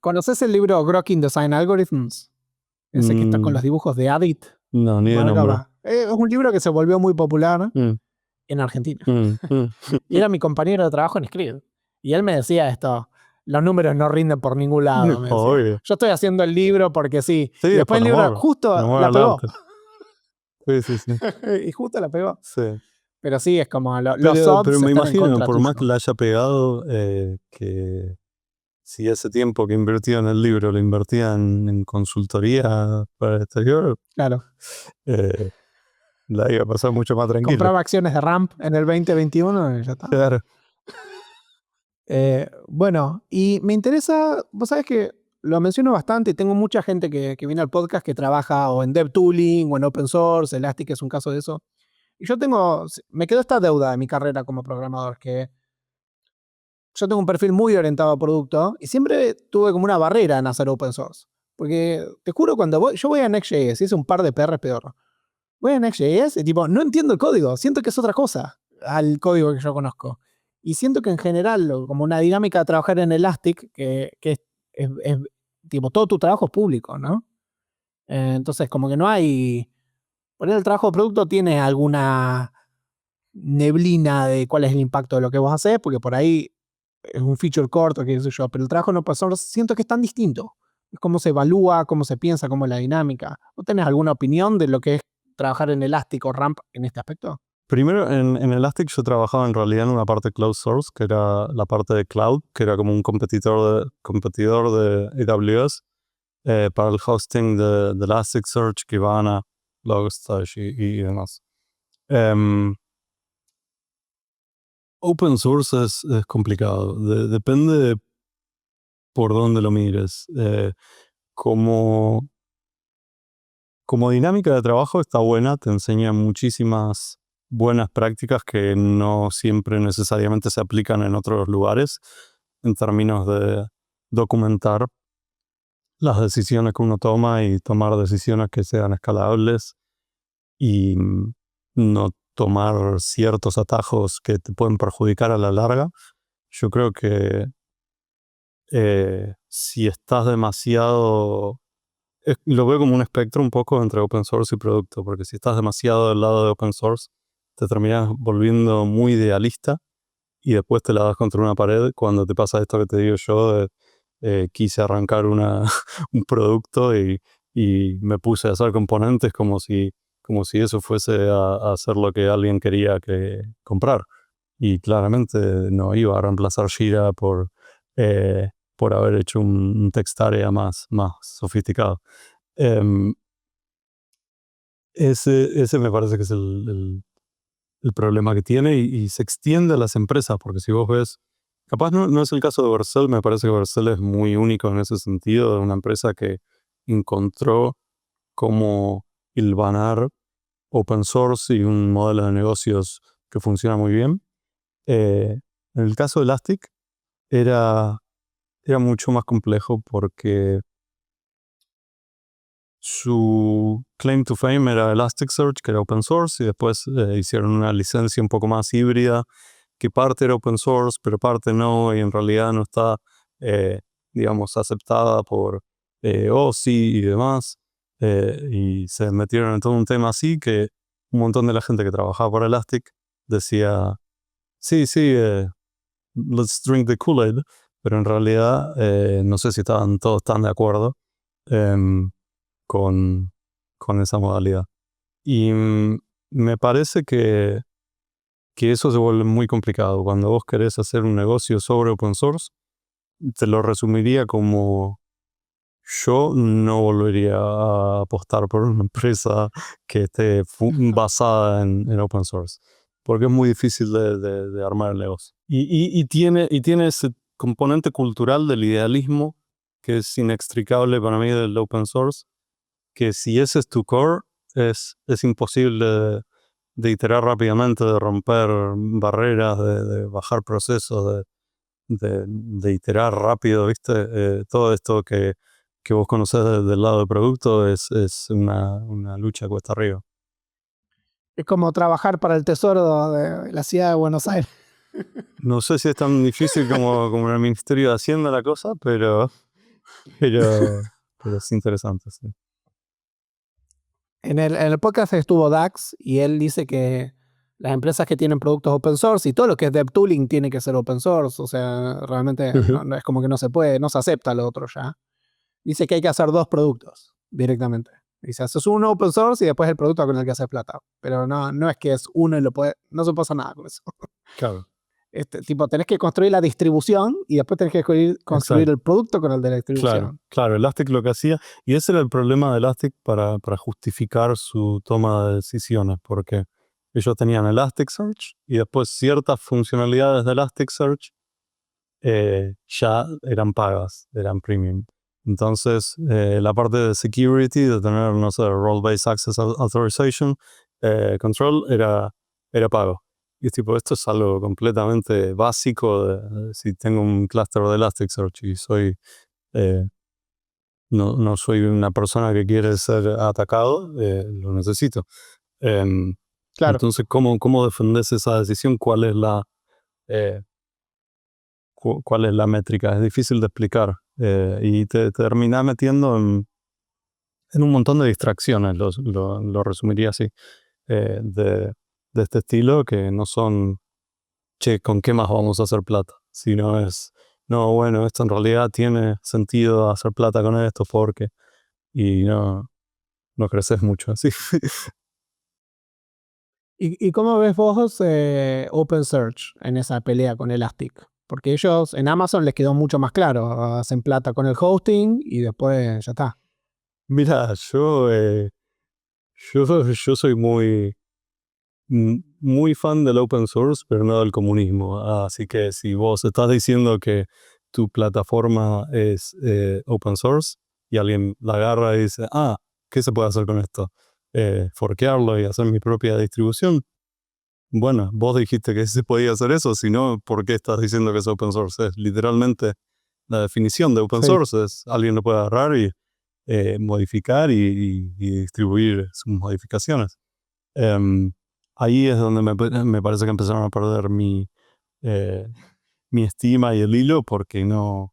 ¿Conoces el libro Grokking Design Algorithms? Ese que está con los dibujos de Adit.
No, ni de nombre.
Es un libro que se volvió muy popular en Argentina. Y era mi compañero de trabajo en Script. Y él me decía esto: los números no rinden por ningún lado. Me decía. Yo estoy haciendo el libro porque sí. Y después el libro justo la pegó.
Sí.
Y justo la pegó.
Sí.
Pero sí, es como los odds.
Pero me
están
imagino,
en contra
por
tuyo.
más que la haya pegado, que si ese tiempo que invertía en el libro lo invertía en consultoría para el exterior,
Claro.
La iba a pasar mucho más tranquilo.
Compraba acciones de Ramp en el 2021 y ya está.
Claro.
Bueno, y me interesa, vos sabés que lo menciono bastante y tengo mucha gente que viene al podcast que trabaja o en DevTooling o en Open Source. Elastic es un caso de eso. Y me quedó esta deuda de mi carrera como programador, que yo tengo un perfil muy orientado a producto y siempre tuve como una barrera en hacer Open Source. Porque te juro, yo voy a Next.js y hice un par de PRs peor. Voy a Next.js y tipo, no entiendo el código, siento que es otra cosa. al código que yo conozco. Y siento que en general, como una dinámica de trabajar en Elastic, que es tipo, todo tu trabajo es público, ¿no? Entonces, como que no hay. Por ahí el trabajo de producto tiene alguna neblina de cuál es el impacto de lo que vos hacés, porque por ahí es un feature corto, qué sé yo, pero el trabajo en open source siento que es tan distinto. Es cómo se evalúa, cómo se piensa, cómo es la dinámica. ¿Vos tenés alguna opinión de lo que es trabajar en Elastic o Ramp en este aspecto?
Primero, en Elastic yo trabajaba en realidad en una parte cloud source, que era la parte de cloud, que era como un competidor de AWS para el hosting de Elasticsearch, Kibana, Logstash y demás. Open source es complicado, depende de por dónde lo mires. Como, como dinámica de trabajo está buena, te enseña muchísimas buenas prácticas que no siempre necesariamente se aplican en otros lugares en términos de documentar las decisiones que uno toma y tomar decisiones que sean escalables y no tomar ciertos atajos que te pueden perjudicar a la larga. Yo creo que si estás demasiado... lo veo como un espectro un poco entre open source y producto, porque si estás demasiado del lado de open source, te terminas volviendo muy idealista y después te la das contra una pared cuando te pasa esto que te digo yo, quise arrancar un producto y me puse a hacer componentes como si eso fuese a hacer lo que alguien quería que comprar. Y claramente no iba a reemplazar Jira por haber hecho un text area más sofisticado. Ese me parece que es el problema que tiene y se extiende a las empresas, porque si vos ves, capaz no es el caso de Vercel, me parece que Vercel es muy único en ese sentido, de una empresa que encontró cómo hilvanar open source y un modelo de negocios que funciona muy bien. En el caso de Elastic era mucho más complejo porque su claim to fame era Elasticsearch, que era open source, y después hicieron una licencia un poco más híbrida, que parte era open source, pero parte no, y en realidad no está, digamos, aceptada por OSI y demás. Y se metieron en todo un tema así que un montón de la gente que trabajaba por Elastic decía, sí, let's drink the Kool-Aid, pero en realidad no sé si estaban todos tan de acuerdo em, con, con esa modalidad. Y me parece que eso se vuelve muy complicado. Cuando vos querés hacer un negocio sobre open source, te lo resumiría como yo no volvería a apostar por una empresa que esté basada en open source, porque es muy difícil de armar el negocio. Y tiene ese componente cultural del idealismo que es inextricable para mí del open source, que si ese es tu core, es imposible de iterar rápidamente, de romper barreras, de bajar procesos, de iterar rápido, ¿viste? Todo esto que vos conocés del lado del producto es una lucha cuesta arriba.
Es como trabajar para el tesoro de la ciudad de Buenos Aires.
No sé si es tan difícil como en el Ministerio de Hacienda la cosa, pero es interesante, sí.
En el podcast estuvo Dax y él dice que las empresas que tienen productos open source y todo lo que es DevTooling tiene que ser open source. O sea, realmente no es como que no se puede, no se acepta lo otro ya. Dice que hay que hacer dos productos directamente. Dice, haces uno open source y después el producto con el que haces plata. Pero no es que es uno y no se pasa nada con eso.
Claro,
Tipo, tenés que construir la distribución y después tenés que construir
exacto.
el producto con el de la
Claro,
distribución.
claro, Elastic lo que hacía, y ese era el problema de Elastic para justificar su toma de decisiones, porque ellos tenían Elasticsearch y después ciertas funcionalidades de Elasticsearch ya eran pagas, eran premium. Entonces, la parte de security, de tener, no sé, role-based access authorization, control, era pago. Y es tipo, esto es algo completamente básico si tengo un clúster de Elasticsearch y eh, no soy una persona que quiere ser atacado, lo necesito. Em,
Claro.
Entonces, ¿cómo defendés esa decisión? ¿Cuál es la métrica? Es difícil de explicar. Y te terminás metiendo en un montón de distracciones, lo resumiría así, de este estilo, que no son, che, ¿con qué más vamos a hacer plata? Sino es, no, bueno, esto en realidad tiene sentido hacer plata con esto porque, y no creces mucho así.
¿Y cómo ves vos OpenSearch en esa pelea con Elastic? Porque ellos en Amazon les quedó mucho más claro. Hacen plata con el hosting y después ya está.
Mira, yo soy muy fan del open source, pero no del comunismo. Así que si vos estás diciendo que tu plataforma es open source y alguien la agarra y dice, ¿qué se puede hacer con esto? Forkearlo y hacer mi propia distribución. Bueno, vos dijiste que se podía hacer eso, si no, ¿por qué estás diciendo que es open source? Es literalmente la definición de open
Sí.
source, es alguien lo puede agarrar y modificar y distribuir sus modificaciones. Em, Ahí es donde me parece que empezaron a perder eh, mi estima y el hilo, porque no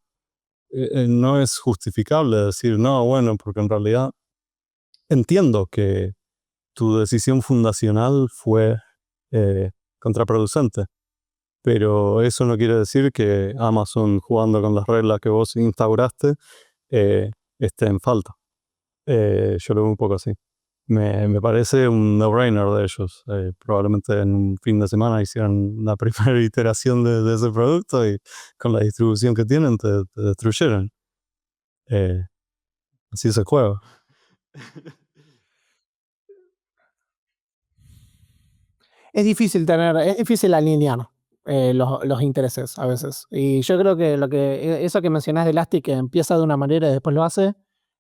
es justificable decir, no, bueno, porque en realidad entiendo que tu decisión fundacional fue contraproducente, pero eso no quiere decir que Amazon, jugando con las reglas que vos instauraste, esté en falta. Yo lo veo un poco así. Me parece un no-brainer de ellos. Probablemente en un fin de semana hicieron la primera iteración de ese producto y con la distribución que tienen te destruyeron. Así es el juego.
Es difícil alinear los intereses a veces. Y yo creo que eso que mencionás de Elastic, que empieza de una manera y después lo hace,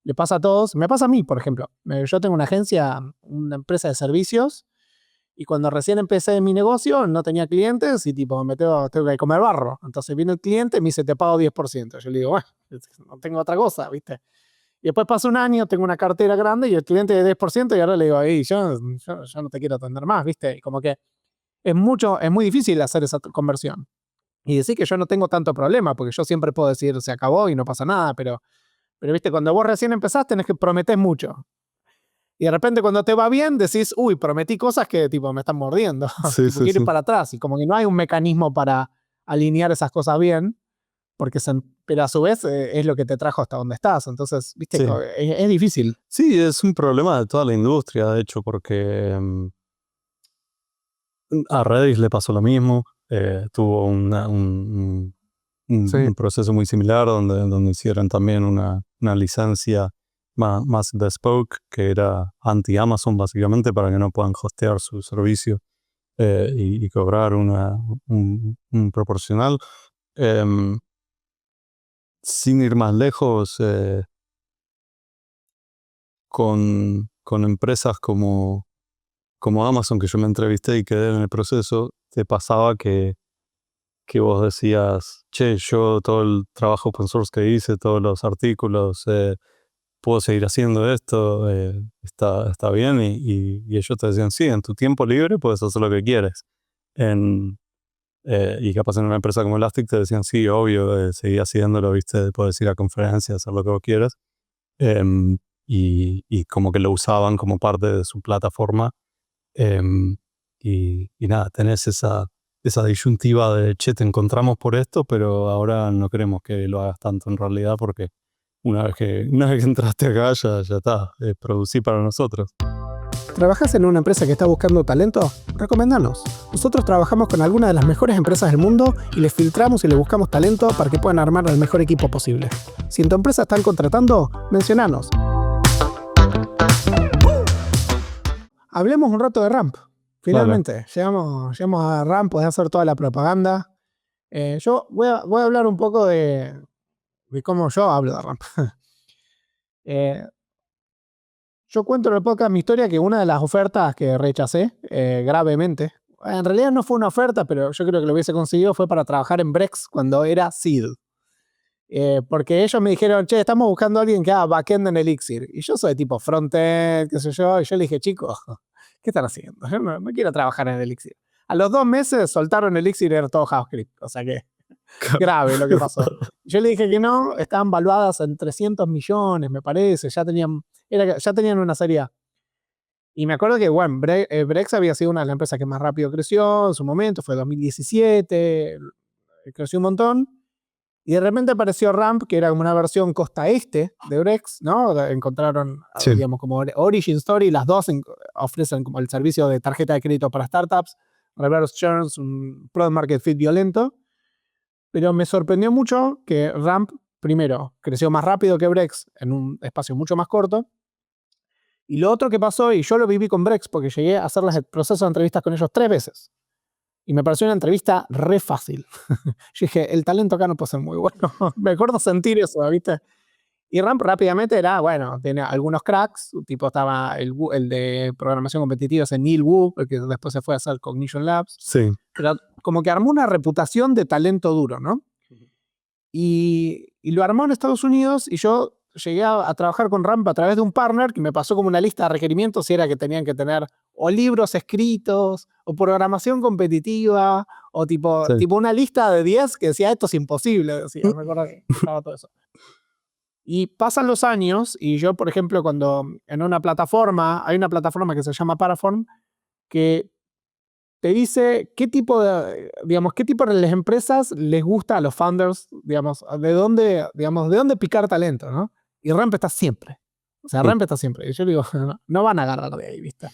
le pasa a todos. Me pasa a mí, por ejemplo. Yo tengo una agencia, una empresa de servicios, y cuando recién empecé mi negocio no tenía clientes y tipo tengo que comer barro. Entonces viene el cliente y me dice, te pago 10%. Yo le digo, bueno, no tengo otra cosa, ¿viste? Y después pasa un año, tengo una cartera grande y el cliente de 10% y ahora le digo, yo no te quiero atender más, ¿viste? Y como que es muy difícil hacer esa conversión. Y decir que yo no tengo tanto problema, porque yo siempre puedo decir se acabó y no pasa nada, pero viste, cuando vos recién empezás tenés que prometer mucho. Y de repente cuando te va bien decís, uy, prometí cosas que tipo me están mordiendo,
Sí,
tipo
sí,
quiero
sí.
ir para atrás y como que no hay un mecanismo para alinear esas cosas bien, pero a su vez es lo que te trajo hasta donde estás, entonces, viste,
Sí.
es difícil.
Sí, es un problema de toda la industria, de hecho, porque a Redis le pasó lo mismo. Tuvo
Sí.
un proceso muy similar donde hicieron también una licencia más bespoke, que era anti-Amazon básicamente, para que no puedan hostear su servicio y cobrar un proporcional. Em, Sin ir más lejos, con empresas como Amazon, que yo me entrevisté y quedé en el proceso, te pasaba que vos decías, che, yo todo el trabajo open source que hice, todos los artículos, puedo seguir haciendo esto, está bien, y ellos te decían, sí, en tu tiempo libre puedes hacer lo que quieres. Y capaz en una empresa como Elastic te decían, sí, obvio, seguí haciéndolo, viste, puedes ir a conferencias, hacer lo que vos quieras. Y como que lo usaban como parte de su plataforma. Y nada, tenés esa disyuntiva de, che, te encontramos por esto, pero ahora no queremos que lo hagas tanto en realidad, porque una vez que entraste acá ya está, producí para nosotros.
¿Trabajas en una empresa que está buscando talento? Recomendanos. Nosotros trabajamos con algunas de las mejores empresas del mundo y les filtramos y les buscamos talento para que puedan armar el mejor equipo posible. Si en tu empresa están contratando, mencionanos. Hablemos un rato de Ramp. Finalmente, llegamos a Ramp, podés hacer toda la propaganda. Yo voy a hablar un poco de cómo yo hablo de Ramp. Yo cuento en el podcast mi historia, que una de las ofertas que rechacé gravemente, en realidad no fue una oferta, pero yo creo que lo hubiese conseguido, fue para trabajar en Brex cuando era Seed. Porque ellos me dijeron, che, estamos buscando a alguien que haga backend en Elixir. Y yo soy tipo frontend, qué sé yo, y yo le dije, chicos, ¿qué están haciendo? Yo no quiero trabajar en Elixir. A los 2 meses soltaron Elixir y era todo JavaScript. O sea que grave lo que pasó. Yo le dije que no, estaban valuadas en 300 millones, me parece. Ya tenían una serie A. Y me acuerdo que, bueno, Brex había sido una de las empresas que más rápido creció en su momento, fue 2017, creció un montón. Y de repente apareció Ramp, que era como una versión costa este de Brex, ¿no? Encontraron,
Sí.
digamos, como Origin Story, las dos ofrecen como el servicio de tarjeta de crédito para startups, reverse churns, un product market fit violento. Pero me sorprendió mucho que Ramp, primero, creció más rápido que Brex en un espacio mucho más corto. Y lo otro que pasó, y yo lo viví con Brex, porque llegué a hacerles el proceso de entrevistas con ellos 3 veces. Y me pareció una entrevista re fácil. Yo dije, el talento acá no puede ser muy bueno. Me acuerdo sentir eso, ¿viste? Y Ramp rápidamente era, bueno, tiene algunos cracks, tipo estaba el de programación competitiva, ese Neil Wu, el que después se fue a hacer Cognition Labs.
Sí.
Pero como que armó una reputación de talento duro, ¿no? Y lo armó en Estados Unidos y yo llegué a trabajar con Ramp a través de un partner que me pasó como una lista de requerimientos y era que tenían que tener o libros escritos o programación competitiva o tipo una lista de 10 que decía esto es imposible, decía, me acuerdo que estaba todo eso. Y pasan los años y yo, por ejemplo, cuando en una plataforma, hay una plataforma que se llama Paraform que te dice qué tipo de las empresas les gusta a los founders, digamos, de dónde picar talento, ¿no? Y Ramp está siempre. O sea, Ramp está siempre. Y yo digo, no van a agarrar de ahí, ¿viste?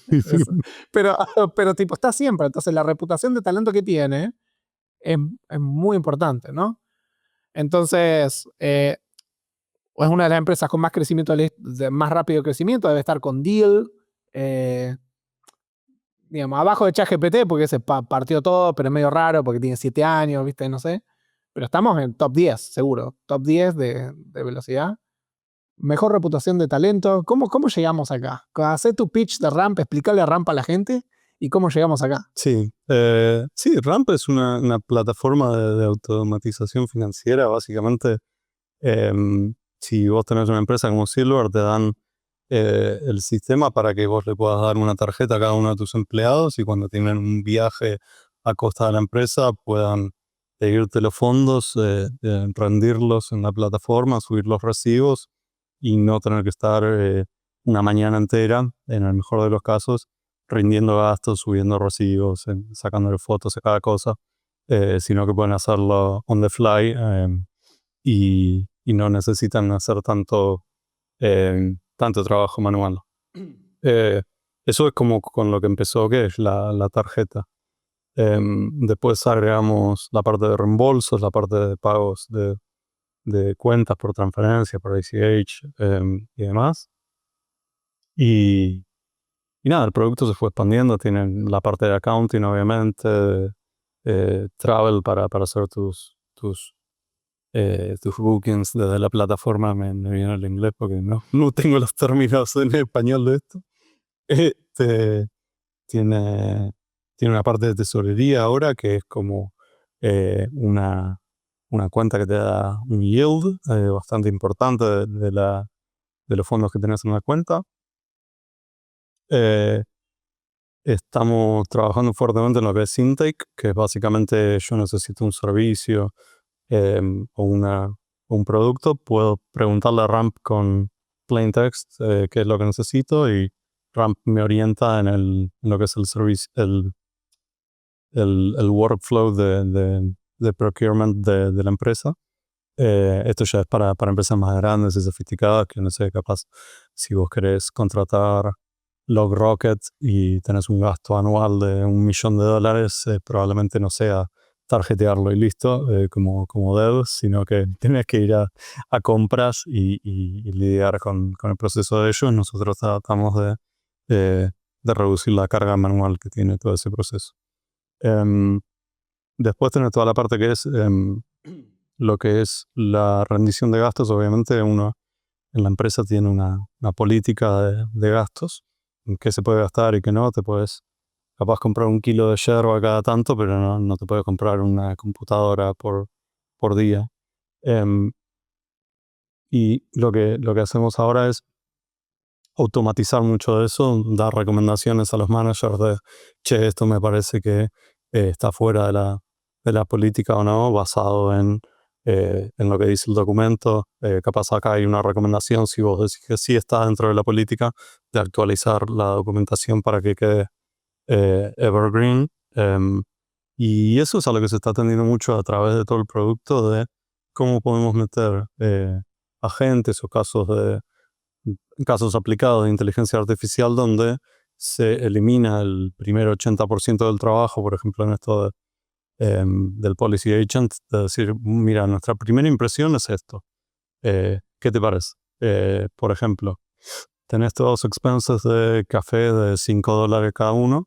Pero tipo, está siempre. Entonces, la reputación de talento que tiene es muy importante, ¿no? Entonces, es una de las empresas con más crecimiento, más rápido crecimiento, debe estar con Deal, digamos, abajo de ChatGPT, porque ese partió todo, pero es medio raro porque tiene 7 años, ¿viste? No sé. Pero estamos en top 10, seguro. Top 10 de velocidad. Mejor reputación de talento. ¿Cómo llegamos acá? Hacé tu pitch de Ramp, explicarle a Ramp a la gente y cómo llegamos acá.
Sí, sí, Ramp es una plataforma de automatización financiera, básicamente. Si vos tenés una empresa como Silver, te dan el sistema para que vos le puedas dar una tarjeta a cada uno de tus empleados y cuando tienen un viaje a costa de la empresa puedan pedirte los fondos, rendirlos en la plataforma, subir los recibos y no tener que estar una mañana entera, en el mejor de los casos, rindiendo gastos, subiendo recibos, sacándole fotos a cada cosa, sino que pueden hacerlo on the fly y no necesitan hacer tanto trabajo manual. Eso es como con lo que empezó, que es la tarjeta. Después agregamos la parte de reembolsos, la parte de pagos de cuentas por transferencia, por ACH y demás. Y nada, el producto se fue expandiendo. Tienen la parte de accounting, obviamente, travel para hacer tus bookings desde la plataforma. Me viene el inglés porque no tengo los términos en español de esto. Tiene una parte de tesorería ahora que es como una cuenta que te da un yield bastante importante de los fondos que tenés en la cuenta. Estamos trabajando fuertemente en lo que es intake, que es básicamente yo necesito un servicio o un producto, puedo preguntarle a Ramp con plain text qué es lo que necesito y Ramp me orienta en lo que es el servicio, el workflow de procurement de la empresa. Esto ya es para empresas más grandes y sofisticadas, que no sé, capaz si vos querés contratar LogRocket y tenés un gasto anual de $1 millón, probablemente no sea tarjetearlo y listo, como dev, sino que tenés que ir a compras y lidiar con el proceso de ellos. Nosotros tratamos de reducir la carga manual que tiene todo ese proceso. Después tenés toda la parte que es lo que es la rendición de gastos. Obviamente uno en la empresa tiene una política de gastos, en qué se puede gastar y qué no. Te puedes capaz comprar 1 kilo de yerba cada tanto, pero no te puedes comprar una computadora por día. Y lo que hacemos ahora es automatizar mucho de eso, dar recomendaciones a los managers de, che, esto me parece que está fuera de la política o no, basado en lo que dice el documento. Capaz acá hay una recomendación, si vos decís que sí está dentro de la política, de actualizar la documentación para que quede evergreen. Y eso es a lo que se está atendiendo mucho a través de todo el producto, de cómo podemos meter agentes o casos aplicados de inteligencia artificial donde se elimina el primer 80% del trabajo, por ejemplo, en esto del policy agent, de decir, mira, nuestra primera impresión es esto. ¿Qué te parece? Por ejemplo, tenés todos expenses de café de $5 cada uno.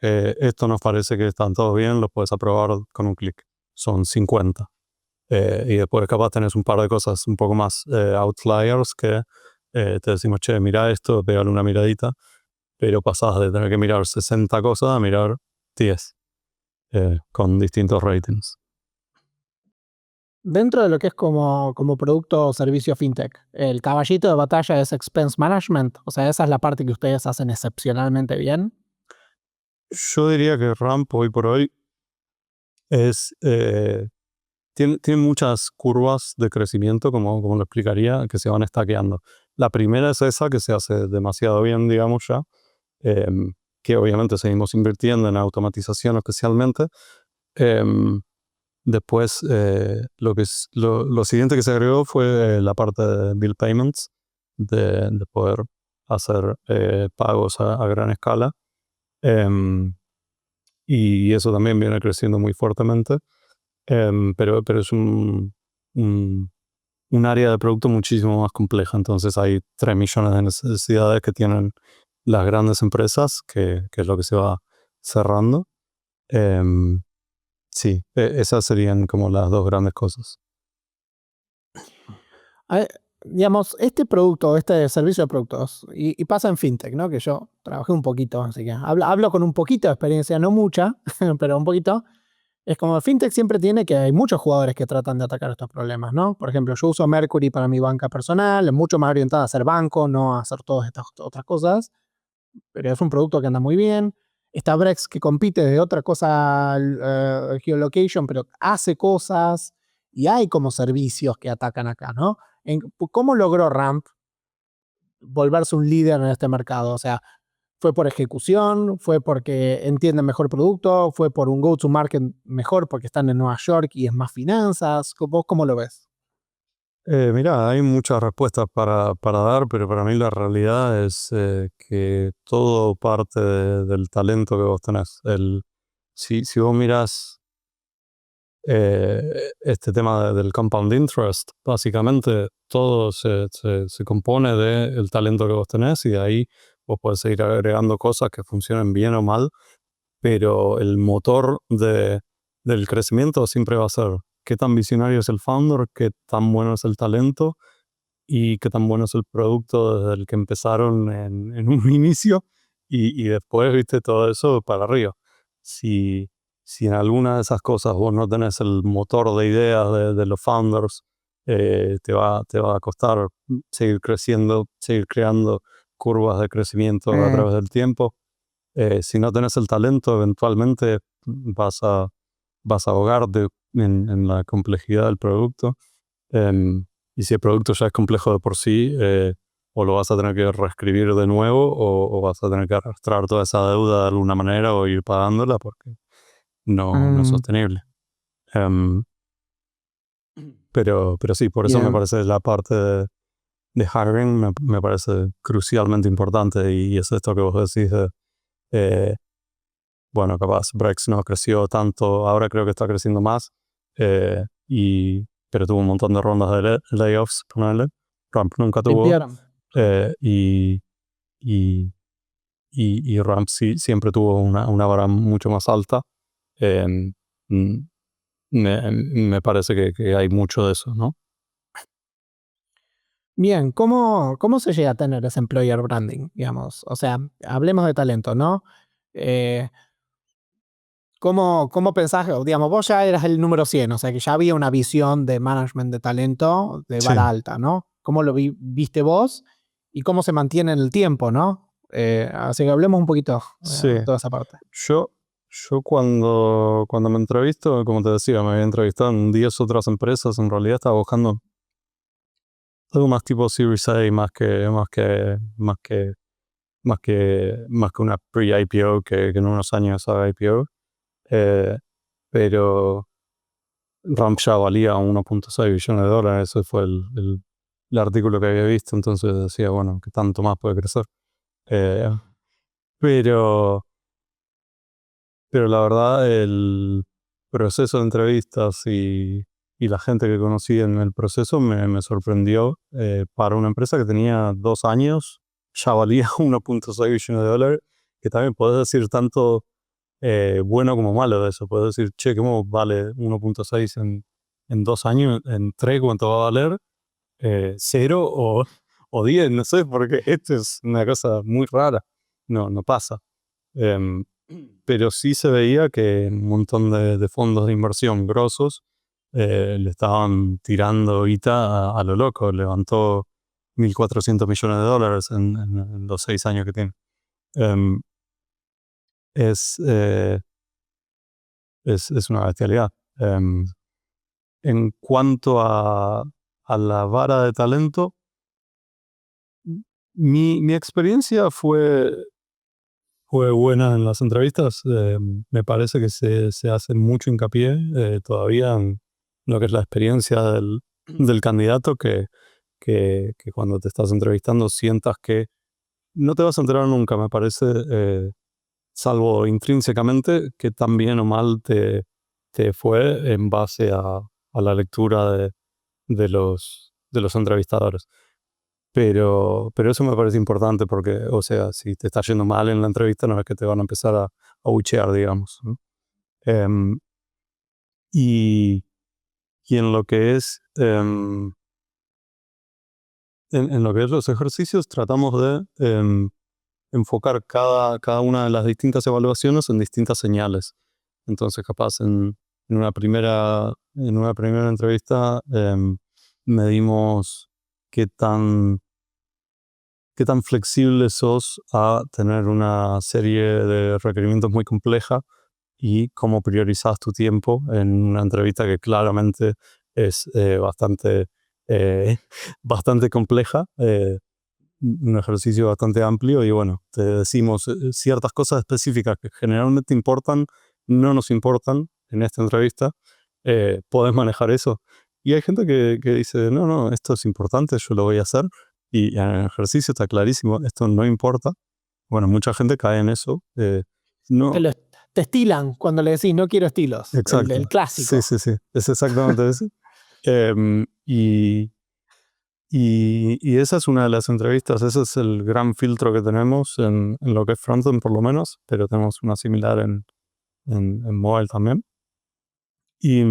Esto nos parece que están todos bien, los puedes aprobar con un clic. Son 50. Y después capaz tenés un par de cosas un poco más outliers que te decimos, che, mira esto, pégale una miradita, pero pasás de tener que mirar 60 cosas a mirar 10 con distintos ratings.
Dentro de lo que es como producto o servicio fintech, el caballito de batalla es expense management. O sea, esa es la parte que ustedes hacen excepcionalmente bien.
Yo diría que Ramp hoy por hoy tiene muchas curvas de crecimiento, como lo explicaría, que se van stackeando. La primera es esa, que se hace demasiado bien, digamos ya, que obviamente seguimos invirtiendo en automatización especialmente. Después, lo siguiente que se agregó fue la parte de bill payments, de poder hacer pagos a gran escala. Y eso también viene creciendo muy fuertemente. Pero es un área de producto muchísimo más compleja. Entonces hay 3 millones de necesidades que tienen las grandes empresas, que es lo que se va cerrando. Sí, esas serían como las dos grandes cosas.
Digamos, este producto, este servicio de productos, y pasa en fintech, ¿no? Que yo trabajé un poquito, así que hablo con un poquito de experiencia, no mucha, pero un poquito. Es como fintech siempre tiene que hay muchos jugadores que tratan de atacar estos problemas, ¿no? Por ejemplo, yo uso Mercury para mi banca personal, es mucho más orientada a ser banco, no a hacer todas estas otras cosas, pero es un producto que anda muy bien. Está Brex, que compite de otra cosa, geolocation, pero hace cosas y hay como servicios que atacan acá, ¿no? ¿Cómo logró Ramp volverse un líder en este mercado? O sea, ¿fue por ejecución? ¿Fue porque entienden mejor producto? ¿Fue por un go-to-market mejor porque están en Nueva York y es más finanzas? ¿Vos cómo lo ves?
Mirá, hay muchas respuestas para dar, pero para mí la realidad es que todo parte del talento que vos tenés. Si vos mirás este tema del compound interest, básicamente todo se compone del talento que vos tenés, y de ahí vos podés seguir agregando cosas que funcionen bien o mal, pero el motor del crecimiento siempre va a ser qué tan visionario es el founder, qué tan bueno es el talento y qué tan bueno es el producto desde el que empezaron en un inicio, y después, viste, todo eso para arriba. Si en alguna de esas cosas vos no tenés el motor de ideas de los founders, te va a costar seguir creciendo, seguir creando curvas de crecimiento a través del tiempo. Si no tenés el talento, eventualmente vas a ahogarte en la complejidad del producto. Em, y si el producto ya es complejo de por sí, o lo vas a tener que reescribir de nuevo, o vas a tener que arrastrar toda esa deuda de alguna manera o ir pagándola, porque no es sostenible. Em, pero sí, por eso me
Bien.
parece la parte de hiring me parece crucialmente importante, y es esto que vos decís de, bueno, capaz Brex no creció tanto, ahora creo que está creciendo más, pero tuvo un montón de rondas de layoffs, ponele. Ramp nunca tuvo,
Limpiaron.
y, y, y Ramp sí siempre tuvo una vara mucho más alta. Em, mm, me parece que hay mucho de eso, ¿no?
Bien, ¿cómo se llega a tener ese employer branding, digamos? O sea, hablemos de talento, ¿no? Eh, ¿cómo pensás, digamos, vos ya eras el número 100, o sea, que ya había una visión de management de talento de
Sí.
vara alta, ¿no? ¿Cómo lo viste vos? y cómo se mantiene en el tiempo, ¿no? Así que hablemos un poquito
Sí.
de toda esa parte.
Yo cuando me entrevisto, como te decía, me había entrevistado en 10 otras empresas. En realidad estaba buscando algo más tipo Series A, más que una pre-IPO, que en unos años haga IPO. Pero Ramp ya valía $1.6 billones. Ese fue el artículo que había visto. Entonces decía, bueno, ¿qué tanto más puede crecer? Eh, pero, pero la verdad, el proceso de entrevistas y la gente que conocí en el proceso me sorprendió. Para una empresa que tenía 2 años, ya valía $1.6 billones, que también podés decir tanto bueno como malo de eso. Puedes decir, che, ¿cómo vale 1.6 en 2 años? ¿En 3 cuánto va a valer? ¿0 o 10? No sé, porque esto es una cosa muy rara. No pasa. Em, pero sí se veía que un montón de fondos de inversión grosos le estaban tirando guita a lo loco. Levantó $1.400 millones en los 6 años que tiene. Em, es, eh, es una bestialidad. En cuanto a la vara de talento, mi experiencia fue buena en las entrevistas. Me parece que se hace mucho hincapié todavía en lo que es la experiencia del candidato, que cuando te estás entrevistando sientas que no te vas a enterar nunca, me parece, salvo intrínsecamente, que tan bien o mal te fue en base a la lectura de los entrevistadores. Pero eso me parece importante porque, o sea, si te está yendo mal en la entrevista, no es que te van a empezar a buchear, digamos, ¿no? Em, y, y en lo que es en lo que es los ejercicios, tratamos de enfocar cada una de las distintas evaluaciones en distintas señales. Entonces, capaz en una primera entrevista medimos qué tan flexible sos a tener una serie de requerimientos muy compleja y cómo priorizas tu tiempo en una entrevista que claramente es eh, bastante compleja. Un ejercicio bastante amplio y bueno, te decimos ciertas cosas específicas que generalmente importan, no nos importan en esta entrevista. Podés manejar eso. Y hay gente que dice, no, esto es importante, yo lo voy a hacer. Y en el ejercicio está clarísimo, esto no importa. Bueno, mucha gente cae en eso. No,
Te estilan cuando le decís no quiero estilos.
exacto.
El clásico.
Sí, es exactamente eso. Em, y, y esa es una de las entrevistas, ese es el gran filtro que tenemos en lo que es frontend por lo menos, pero tenemos una similar en mobile también. Y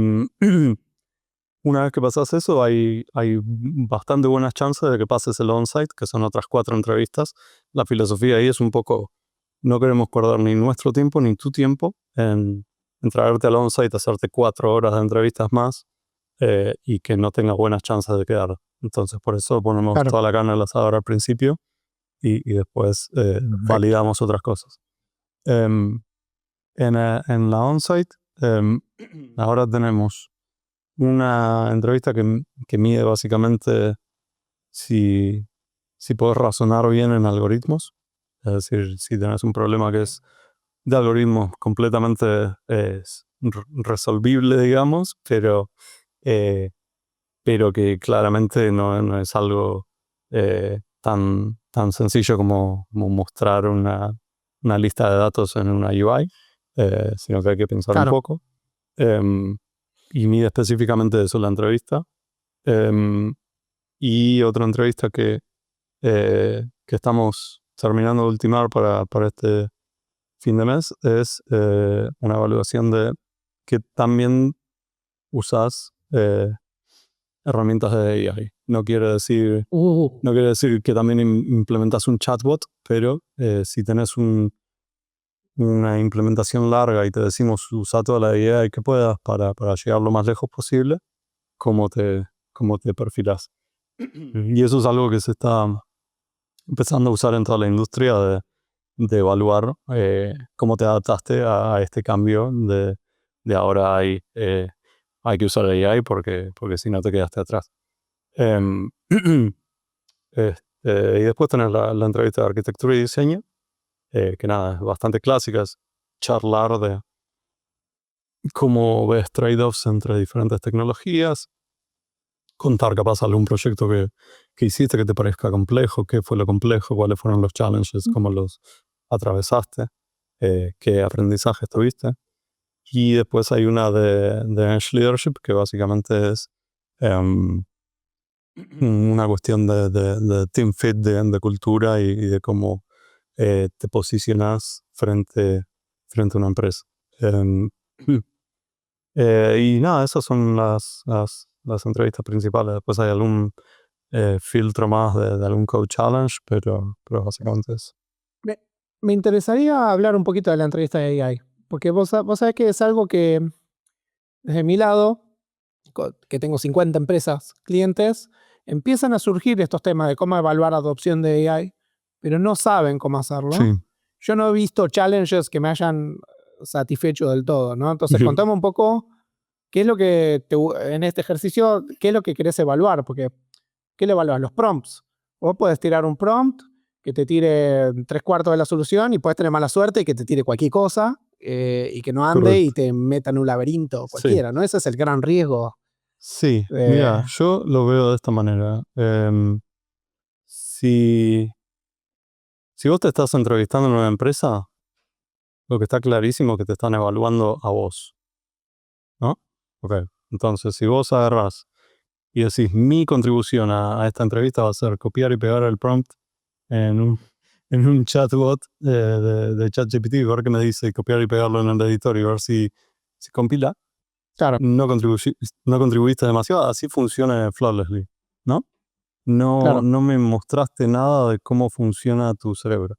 una vez que pasas eso, hay bastante buenas chances de que pases el on-site, que son otras 4 entrevistas. La filosofía ahí es un poco, no queremos perder ni nuestro tiempo ni tu tiempo en traerte al on-site, hacerte 4 horas de entrevistas más y que no tengas buenas chances de quedar. Entonces, por eso ponemos
Claro.
toda la carne al asador al principio y después validamos otras cosas. Em, en la on-site, ahora tenemos una entrevista que mide básicamente si puedes razonar bien en algoritmos. Es decir, si tenés un problema que es de algoritmos completamente resolvible, digamos, eh, pero que claramente no es algo tan sencillo como mostrar una lista de datos en una UI, sino que hay que pensar un
Claro.
poco. Y mide específicamente eso la entrevista. Y otra entrevista que estamos terminando de ultimar para este fin de mes es una evaluación de que también usas herramientas de AI. No quiere decir que también implementas un chatbot, pero si tenés una implementación larga y te decimos usa toda la AI que puedas para llegar lo más lejos posible, cómo te perfilás. Y eso es algo que se está empezando a usar en toda la industria de evaluar cómo te adaptaste a este cambio de ahora hay que usar AI porque si no te quedaste atrás. Em, y después tenés la entrevista de arquitectura y diseño, que nada, es bastante clásica, es charlar de cómo ves trade-offs entre diferentes tecnologías, contar capaz algún proyecto que hiciste que te parezca complejo, qué fue lo complejo, cuáles fueron los challenges, cómo los atravesaste, qué aprendizajes tuviste. Y después hay una de Edge Leadership, que básicamente es una cuestión de team fit, de cultura y de cómo te posicionas frente a una empresa. Y nada, esas son las entrevistas principales. Después hay algún filtro más de algún code challenge, pero básicamente eso.
Me interesaría hablar un poquito de la entrevista de AI, porque vos sabés que es algo que, desde mi lado, que tengo 50 empresas, clientes, empiezan a surgir estos temas de cómo evaluar la adopción de AI, pero no saben cómo hacerlo.
Sí.
Yo no he visto challenges que me hayan satisfecho del todo, ¿no? Entonces, contame un poco qué es lo que en este ejercicio, qué es lo que querés evaluar, porque ¿qué le evalúas? Los prompts. Vos podés tirar un prompt que te tire 3/4 de la solución y puedes tener mala suerte y que te tire cualquier cosa y que no ande
Correcto.
y te meta en un laberinto cualquiera, ¿no? Ese es el gran riesgo.
Sí, mira, yo lo veo de esta manera. Si vos te estás entrevistando en una empresa, lo que está clarísimo es que te están evaluando a vos, ¿no? Ok, entonces si vos agarrás y decís mi contribución a esta entrevista va a ser copiar y pegar el prompt en un chatbot de ChatGPT, ver qué me dice, copiar y pegarlo en el editor y ver si compila,
Claro,
no contribuiste demasiado, así funciona Flawlessly, ¿no?
claro,
No me mostraste nada de cómo funciona tu cerebro.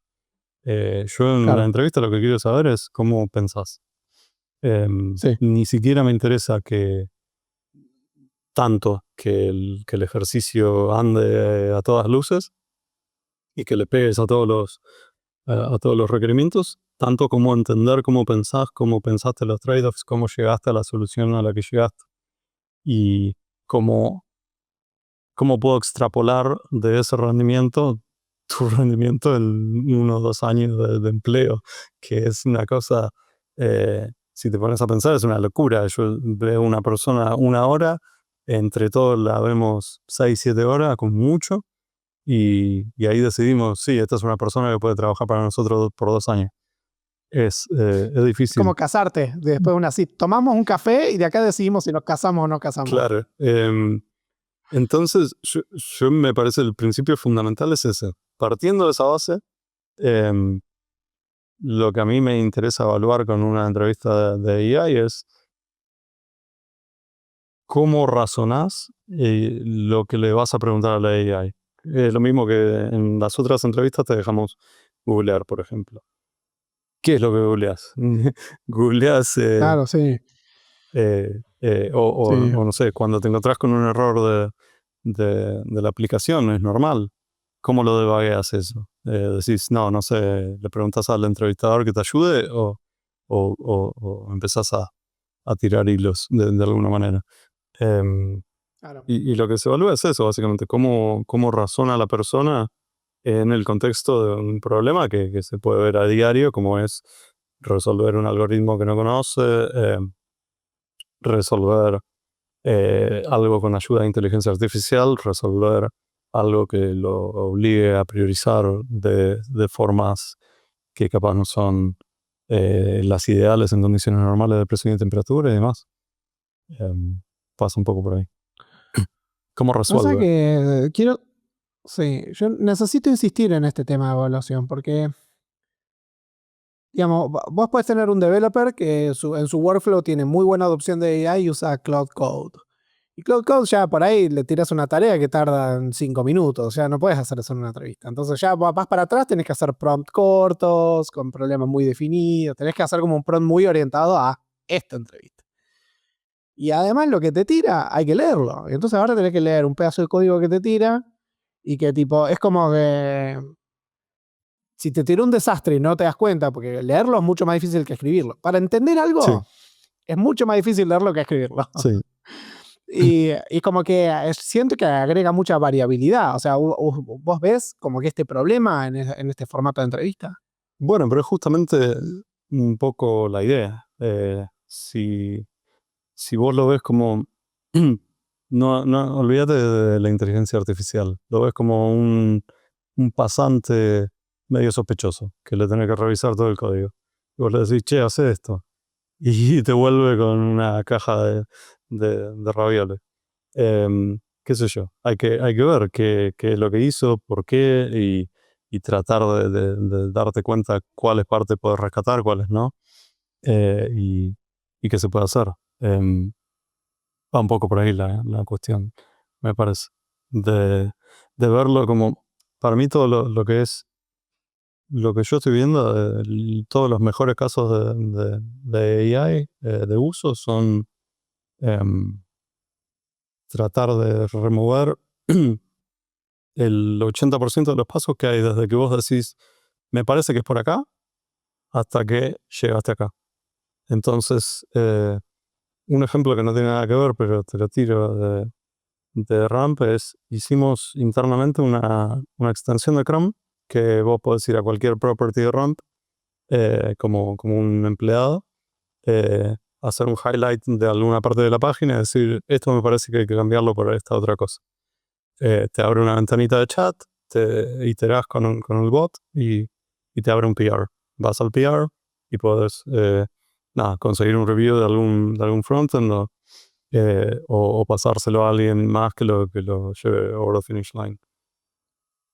Yo en la
claro.
entrevista lo que quiero saber es cómo pensás.
Sí,
Ni siquiera me interesa tanto que el ejercicio ande a todas luces y que le pegues a todos los requerimientos, tanto como entender cómo pensás, cómo pensaste los trade-offs, cómo llegaste a la solución a la que llegaste y cómo puedo extrapolar de ese rendimiento tu rendimiento en 1 o 2 años de empleo, que es una cosa, si te pones a pensar, es una locura. Yo veo una persona 1 hora, entre todos la vemos 6, 7 horas, con mucho, y ahí decidimos, sí, esta es una persona que puede trabajar para nosotros por 2 años. Es
es
difícil.
como casarte después de una cita. Tomamos un café y de acá decidimos si nos casamos o no casamos.
Claro. Entonces, yo me parece el principio fundamental es ese. Partiendo de esa base, lo que a mí me interesa evaluar con una entrevista de AI es cómo razonás lo que le vas a preguntar a la AI. Es lo mismo que en las otras entrevistas te dejamos googlear, por ejemplo. ¿Qué es lo que googleás? Googleás
Claro, sí, sí.
o no sé, cuando te encontrás con un error de la aplicación, es normal. ¿Cómo lo debugueas eso? Decís, no sé, le preguntas al entrevistador que te ayude o empezás a tirar hilos de alguna manera.
Claro.
Y lo que se evalúa es eso, básicamente, cómo razona la persona en el contexto de un problema que se puede ver a diario, como es resolver un algoritmo que no conoce, resolver algo con ayuda de inteligencia artificial, resolver algo que lo obligue a priorizar de formas que capaz no son las ideales en condiciones normales de presión y temperatura y demás. Pasa un poco por ahí. ¿Cómo
Pasa
resuelve?
que sí, yo necesito insistir en este tema de evaluación porque, digamos, vos podés tener un developer que en su workflow tiene muy buena adopción de AI y usa Cloud Code. Y Cloud Code ya por ahí le tiras una tarea que tarda en 5 minutos, o sea, no puedes hacer eso en una entrevista. Entonces ya vas para atrás, tenés que hacer prompt cortos, con problemas muy definidos, tenés que hacer como un prompt muy orientado a esta entrevista. Y además lo que te tira hay que leerlo. Y entonces ahora tenés que leer un pedazo de código que te tira Y que tipo, es como que si te tiró un desastre y no te das cuenta, porque leerlo es mucho más difícil que escribirlo. Para entender algo,
Sí,
es mucho más difícil leerlo que escribirlo.
sí.
Y como que siento que agrega mucha variabilidad. O sea, vos ves como que este problema en este formato de entrevista.
Bueno, pero es justamente un poco la idea. Si vos lo ves como... No, olvídate de la inteligencia artificial. Lo ves como un pasante medio sospechoso, que le tiene que revisar todo el código. Y vos le decís, che, hace esto. Y te vuelve con una caja de ravioles. Qué sé yo. Hay que ver qué es lo que hizo, por qué, y tratar de darte cuenta cuáles partes puedes rescatar, cuáles no, y qué se puede hacer. Va un poco por ahí la cuestión, me parece. De, de verlo como, para mí todo lo que es, lo que yo estoy viendo, todos los mejores casos de AI, de uso, son em, tratar de remover el 80% de los pasos que hay desde que vos decís, me parece que es por acá, hasta que llegaste acá. Entonces, un ejemplo que no tiene nada que ver, pero te lo tiro de Ramp es, hicimos internamente una extensión de Chrome que vos podés ir a cualquier property de Ramp como un empleado, hacer un highlight de alguna parte de la página y decir, esto me parece que hay que cambiarlo por esta otra cosa. Te abre una ventanita de chat, te iterás con el bot y te abre un PR. Vas al PR y puedes conseguir un review de algún frontend o pasárselo a alguien más que lo lleve over the finish line.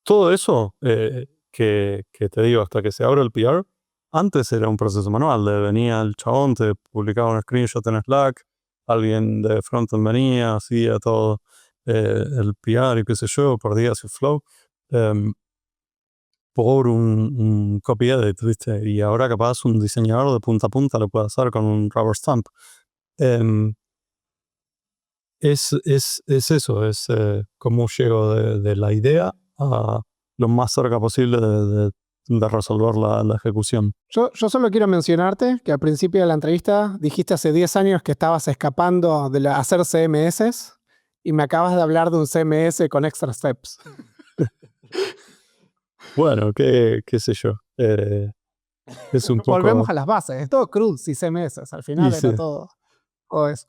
Todo eso que te digo, hasta que se abra el PR, antes era un proceso manual. Venía el chabón, te publicaba un screenshot en Slack, alguien de frontend venía, hacía todo el PR y qué sé yo, perdía su flow por un copy edit, ¿viste? Y ahora capaz un diseñador de punta a punta lo puede hacer con un rubber stamp. Em, es eso, es cómo llego de la idea a lo más cerca posible de resolver la ejecución.
Yo solo quiero mencionarte que al principio de la entrevista dijiste hace 10 años que estabas escapando de hacer CMS y me acabas de hablar de un CMS con extra steps.
Bueno, qué sé yo. Es un
Volvemos
poco...
a las bases. Es todo CRUD y CMS. Al final
Y
era
sí,
todo eso.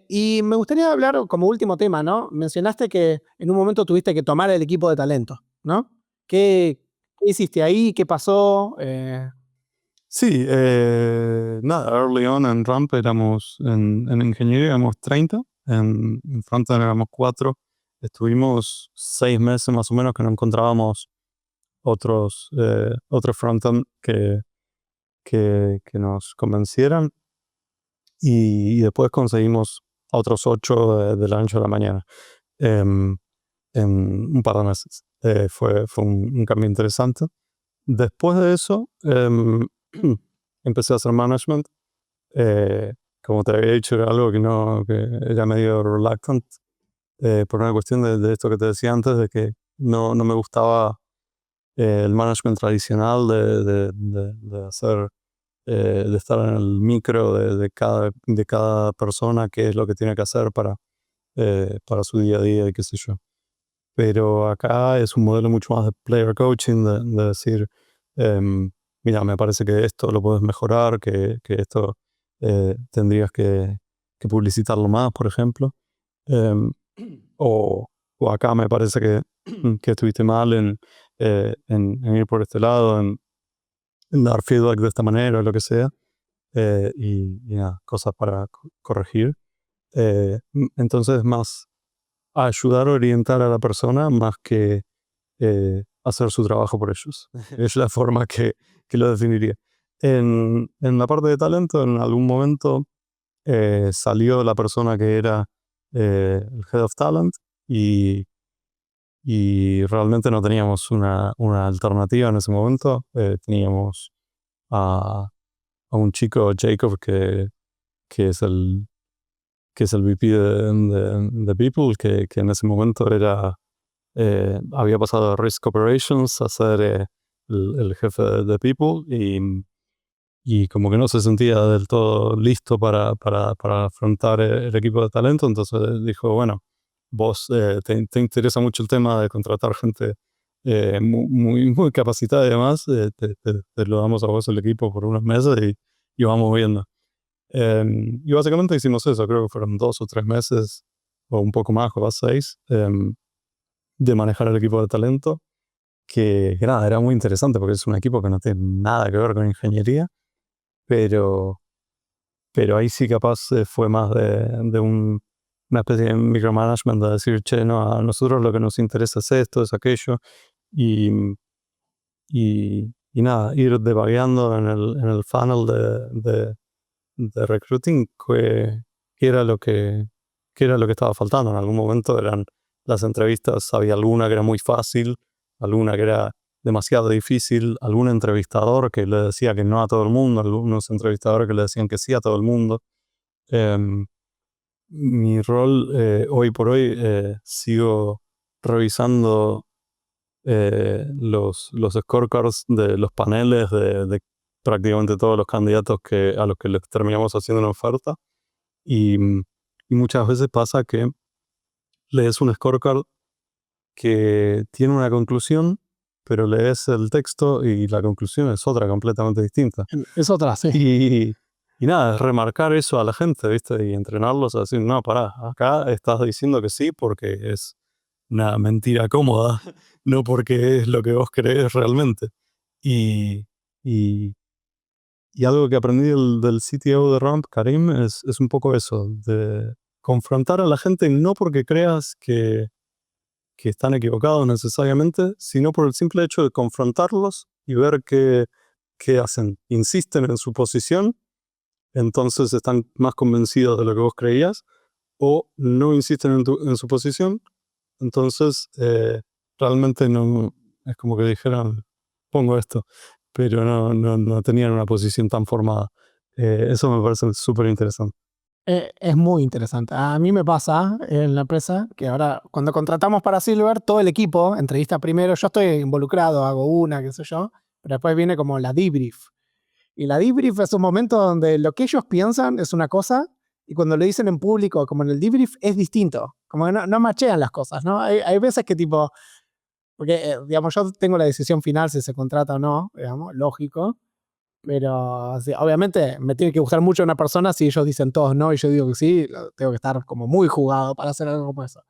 Y me gustaría hablar como último tema, ¿no? Mencionaste que en un momento tuviste que tomar el equipo de talento, ¿no? ¿Qué hiciste ahí? ¿Qué pasó?
sí, nada, early on en Ramp éramos, en ingeniería éramos 30, en frontend éramos 4. Estuvimos 6 meses más o menos que no encontrábamos otros frontend que nos convencieran, y después conseguimos a otros 8 de la noche a la mañana em, en un par de meses. Fue un cambio interesante. Después de eso, empecé a hacer management. Eh, Como te había dicho, era algo que era medio reluctant, por una cuestión de esto que te decía antes, de que no me gustaba el management tradicional de hacer, de estar en el micro de cada persona, qué es lo que tiene que hacer para su día a día y qué sé yo. Pero acá es un modelo mucho más de player coaching, de decir, mira, me parece que esto lo puedes mejorar, que esto tendrías que publicitarlo más, por ejemplo. Em, o, o acá me parece que estuviste mal en ir por este lado, en dar feedback de esta manera o lo que sea, y nada, cosas para corregir. Entonces, más ayudar a orientar a la persona más que hacer su trabajo por ellos. Es la forma que lo definiría. En la parte de talento, en algún momento salió la persona que era el Head of Talent, y realmente no teníamos una alternativa en ese momento. Teníamos a un chico, Jacob, que es que es el VP de People, que en ese momento había pasado de Risk Operations a ser el jefe de People y como que no se sentía del todo listo para afrontar el equipo de talento, entonces dijo, bueno, vos te interesa mucho el tema de contratar gente muy capacitada y demás, te lo damos a vos el equipo por unos meses y vamos viendo. Y básicamente hicimos eso, creo que fueron 2 o 3 meses, o un poco más, o 6, de manejar el equipo de talento, que nada, era muy interesante porque es un equipo que no tiene nada que ver con ingeniería, pero ahí sí capaz fue más de una especie de micromanagement, de decir, che, no, a nosotros lo que nos interesa es esto, es aquello, y, y nada, ir devagueando en el funnel de recruiting, qué era lo que estaba faltando. En algún momento eran las entrevistas, había alguna que era muy fácil, alguna que era demasiado difícil, algún entrevistador que le decía que no a todo el mundo, algunos entrevistadores que le decían que sí a todo el mundo. Mi rol hoy por hoy, sigo revisando los scorecards de los paneles de prácticamente todos los candidatos a los que les terminamos haciendo una oferta. Y muchas veces pasa que lees un scorecard que tiene una conclusión, pero lees el texto y la conclusión es otra completamente distinta.
Es otra, sí.
Y nada, remarcar eso a la gente, ¿viste? Y entrenarlos a decir, no, pará, acá estás diciendo que sí porque es una mentira cómoda, no porque es lo que vos creés realmente. Y, y, y algo que aprendí del CTO de Ramp, Karim, es un poco eso, de confrontar a la gente no porque creas que están equivocados necesariamente, sino por el simple hecho de confrontarlos y ver qué hacen. Insisten en su posición, entonces están más convencidos de lo que vos creías, o no insisten en su posición, entonces realmente no, es como que dijeran, pongo esto, pero no tenían una posición tan formada. Eso me parece súper interesante.
Es muy interesante. A mí me pasa en la empresa que ahora, cuando contratamos para Silver, todo el equipo entrevista primero. Yo estoy involucrado, hago una, qué sé yo, pero después viene como la debrief. Y la debrief es un momento donde lo que ellos piensan es una cosa y cuando lo dicen en público, como en el debrief, es distinto. Como que no machean las cosas, ¿no? Hay veces que tipo, porque digamos, yo tengo la decisión final si se contrata o no, digamos, lógico. Pero sí, obviamente me tiene que gustar mucho una persona si ellos dicen todos no y yo digo que sí, tengo que estar como muy jugado para hacer algo como eso.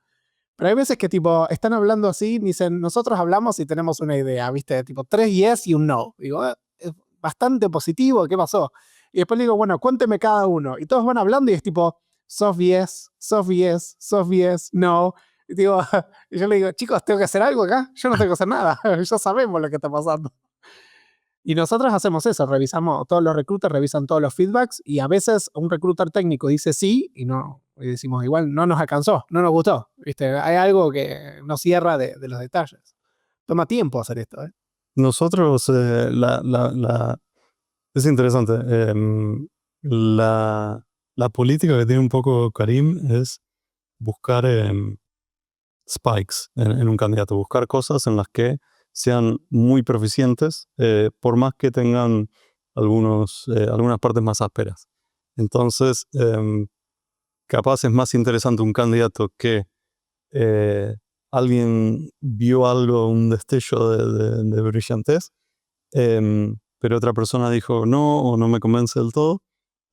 Pero hay veces que tipo están hablando así, dicen, nosotros hablamos y tenemos una idea, ¿viste? Tipo 3 yes y un no. Digo, es bastante positivo, ¿qué pasó? Y después le digo, bueno, cuénteme cada uno. Y todos van hablando y es tipo, soft yes, soft yes, soft yes, no. Y digo, y yo le digo, chicos, ¿tengo que hacer algo acá? Yo no tengo que hacer nada, ya sabemos lo que está pasando. Y nosotros hacemos eso, revisamos, todos los recruiters revisan todos los feedbacks y a veces un recruiter técnico dice sí y no, y decimos igual no nos alcanzó, no nos gustó, ¿viste? Hay algo que no cierra de los detalles. Toma tiempo hacer esto, ¿eh?
Nosotros, es interesante. La política que tiene un poco Karim es buscar spikes en un candidato, buscar cosas en las que sean muy proficientes, por más que tengan algunas partes más ásperas. Entonces, capaz es más interesante un candidato que alguien vio algo, un destello de brillantez, pero otra persona dijo no o no me convence del todo,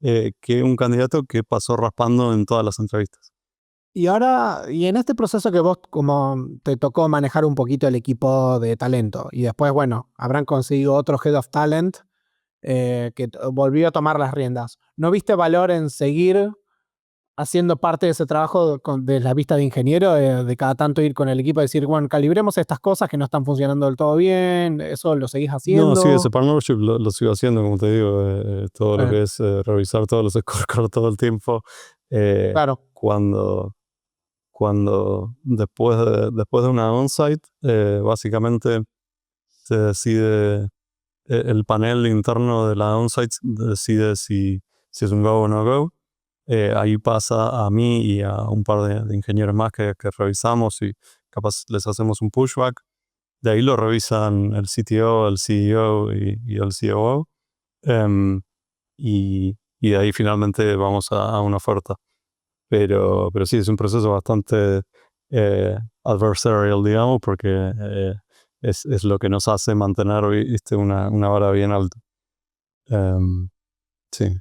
que un candidato que pasó raspando en todas las entrevistas.
Y ahora, y en este proceso que vos como te tocó manejar un poquito el equipo de talento y después, bueno, habrán conseguido otro head of talent que volvió a tomar las riendas. ¿No viste valor en seguir haciendo parte de ese trabajo de la vista de ingeniero, de cada tanto ir con el equipo y decir, bueno, calibremos estas cosas que no están funcionando del todo bien, eso lo seguís
No, sí, ese
haciendo?
partnership lo sigo haciendo, como te digo, todo lo
Eh,
que es revisar todos los scorecards todo el tiempo.
claro.
Cuando después de una on-site, básicamente se decide, el panel interno de la on-site decide si es un go o no go. ahí pasa a mí y a un par de ingenieros más que revisamos y capaz les hacemos un pushback. De ahí lo revisan el CTO, el CEO y el COO. Y de ahí finalmente vamos a una oferta. Pero sí, es un proceso bastante adversarial, digamos, porque es lo que nos hace mantener, ¿viste? una vara bien alta. Sí.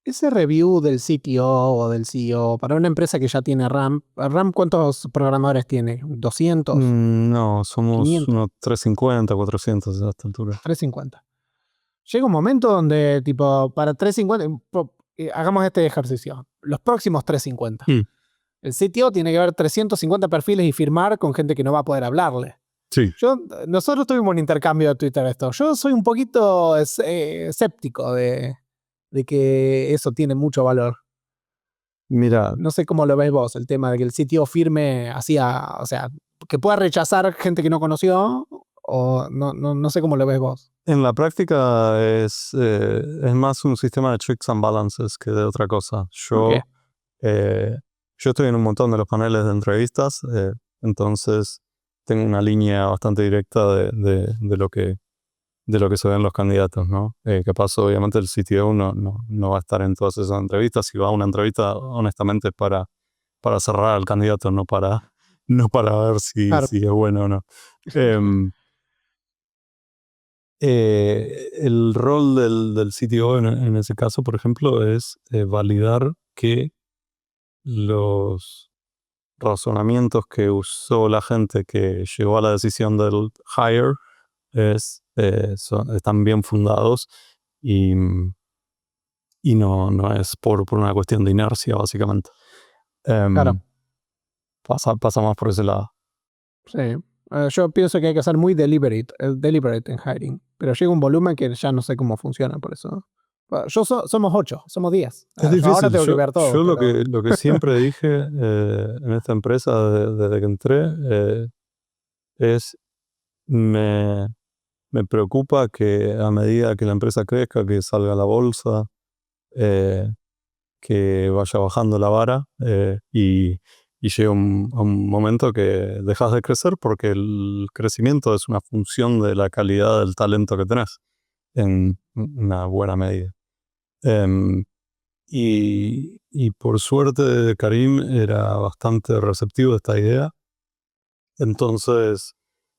Ese review del CTO o del CEO para una empresa que ya tiene RAM, ¿RAM cuántos programadores tiene? ¿200?
No, somos
500,
unos 350, 400 a esta altura.
350. Llega un momento donde, tipo, para 350, hagamos este ejercicio. Los próximos 350.
Mm.
El CTO tiene que ver 350 perfiles y firmar con gente que no va a poder hablarle.
Sí.
Nosotros tuvimos un intercambio de Twitter de esto. Yo soy un poquito escéptico de que eso tiene mucho valor.
Mira,
No sé cómo lo ves vos, el tema de que el CTO firme o sea, que pueda rechazar gente que no conoció, o no sé cómo lo ves vos.
en la práctica es más un sistema de checks and balances que de otra cosa.
¿Por qué?
Yo estoy en un montón de los paneles de entrevistas, entonces tengo una línea bastante directa de lo que se ven los candidatos, ¿no? Capaz, obviamente, el CTO no va a estar en todas esas entrevistas. Si va a una entrevista, honestamente, para cerrar al candidato, no para ver si
Claro.
es bueno o no. Em, el rol del CTO en ese caso, por ejemplo, es validar que los razonamientos que usó la gente que llegó a la decisión del hire están bien fundados y, no es por una cuestión de inercia, básicamente.
Claro.
Pasa más por ese lado.
Sí. Yo pienso que hay que ser muy deliberate en hiring, pero llega un volumen que ya no sé cómo funciona, por eso. Somos 8, somos 10.
Es
Yo ahora
difícil.
tengo que ver todo,
Yo
pero
lo que siempre dije en esta empresa desde que entré es me, me preocupa que a medida que la empresa crezca, que salga a la bolsa, eh, que vaya bajando la vara y llegue a un momento que dejas de crecer porque el crecimiento es una función de la calidad del talento que tenés en una buena medida. Em, y por suerte Karim era bastante receptivo de esta idea. Entonces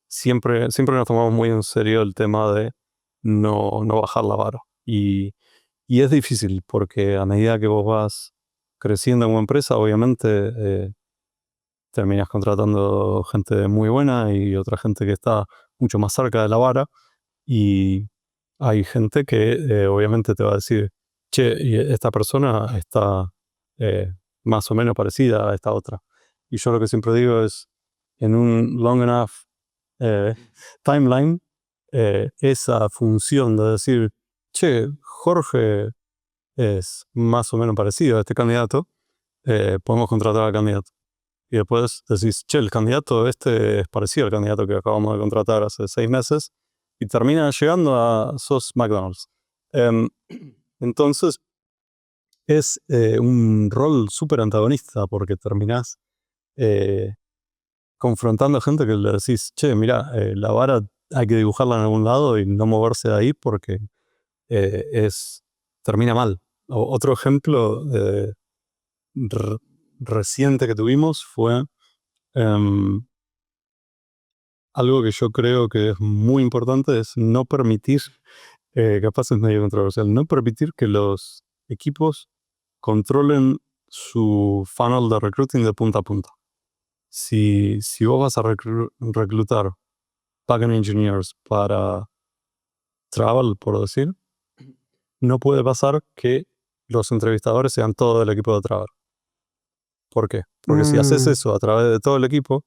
siempre nos tomamos muy en serio el tema de no bajar la vara. Y es difícil porque a medida que vos vas creciendo como empresa, obviamente terminas contratando gente muy buena y otra gente que está mucho más cerca de la vara. Y hay gente que obviamente te va a decir, che, y esta persona está eh, más o menos parecida a esta otra. Y yo lo que siempre digo es, en un long enough eh, timeline, esa función de decir, che, Jorge es más o menos parecido a este candidato, podemos contratar al candidato. Y después decís, che, el candidato este es parecido al candidato que acabamos de contratar hace 6 meses, y termina llegando a sos McDonald's. Em, entonces, es un rol súper antagonista porque terminás confrontando a gente que le decís, che, mira, la vara hay que dibujarla en algún lado y no moverse de ahí porque termina mal. Otro ejemplo r- reciente que tuvimos fue algo que yo creo que es muy importante, es no permitir, capaz es medio controversial, no permitir que los equipos controlen su funnel de recruiting de punta a punta. Si vos vas a reclutar backend engineers para travel, por decir, no puede pasar que los entrevistadores sean todo del equipo de travel. ¿Por qué? Porque si haces
mm,
eso a través de todo el equipo,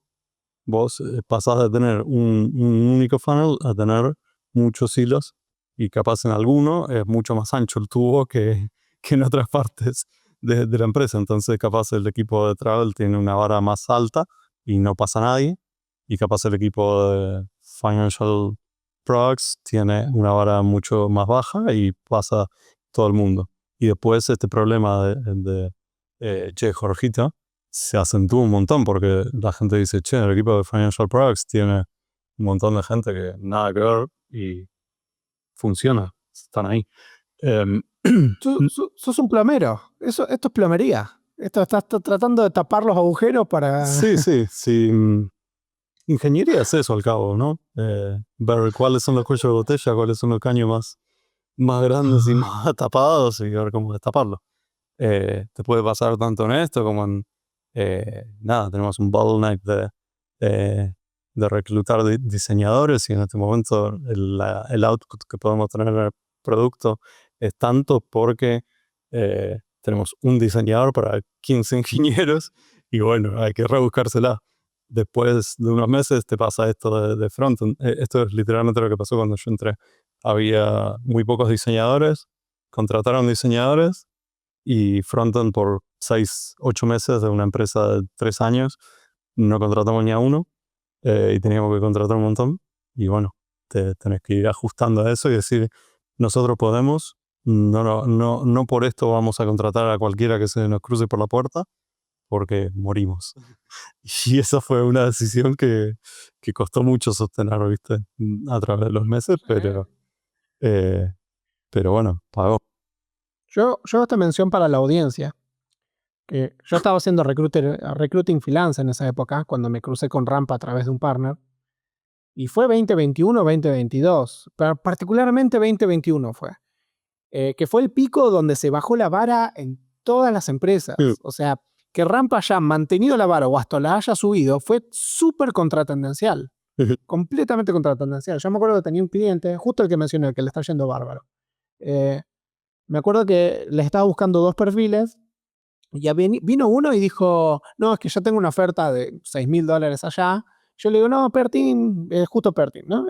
vos pasás de tener un único funnel a tener muchos hilos y capaz en alguno es mucho más ancho el tubo que en otras partes de la empresa. Entonces capaz el equipo de travel tiene una vara más alta y no pasa nadie. Y capaz el equipo de financial products tiene una vara mucho más baja y pasa todo el mundo. Y después este problema che, Jorgito, se acentúa un montón porque la gente dice, che, el equipo de Financial Products tiene un montón de gente que nada que ver y funciona, están ahí. Em,
Sos un plomero. Esto es plomería. Estás tratando de tapar los agujeros para...
sí. Ingeniería es eso al cabo, ¿no? Ver cuáles son los cuellos de botella, cuáles son los caños más grandes y más tapados y ver cómo destaparlo. Te puede pasar tanto en esto como en... nada, tenemos un bottleneck de reclutar diseñadores y en este momento el output que podemos tener en el producto es tanto porque tenemos un diseñador para 15 ingenieros y bueno, hay que rebuscársela. Después de unos meses te pasa esto de frontend. Esto es literalmente lo que pasó cuando yo entré. Había muy pocos diseñadores, contrataron diseñadores y frontend por 6, 8 meses de una empresa de 3 años no contratamos ni a uno y teníamos que contratar un montón y bueno, tenés que ir ajustando a eso y decir, nosotros podemos, no por esto vamos a contratar a cualquiera que se nos cruce por la puerta porque morimos. Y esa fue una decisión que costó mucho sostener, ¿viste? A través de los meses, pero bueno, pagó.
Yo hago esta mención para la audiencia. Que yo estaba haciendo recruiting freelance en esa época, cuando me crucé con Rampa a través de un partner. Y fue 2021, 2022. Pero particularmente 2021 fue. Que fue el pico donde se bajó la vara en todas las empresas.
Sí.
O sea, que Rampa haya mantenido la vara o hasta la haya subido fue súper contratendencial. Completamente contratendencial. Yo me acuerdo que tenía un cliente, justo el que mencioné, el que le está yendo bárbaro. Me acuerdo que le estaba buscando 2 perfiles. Y ya vino uno y dijo, no, es que yo tengo una oferta de $6.000 allá. Yo le digo, no, Pertin, justo Pertin, ¿no?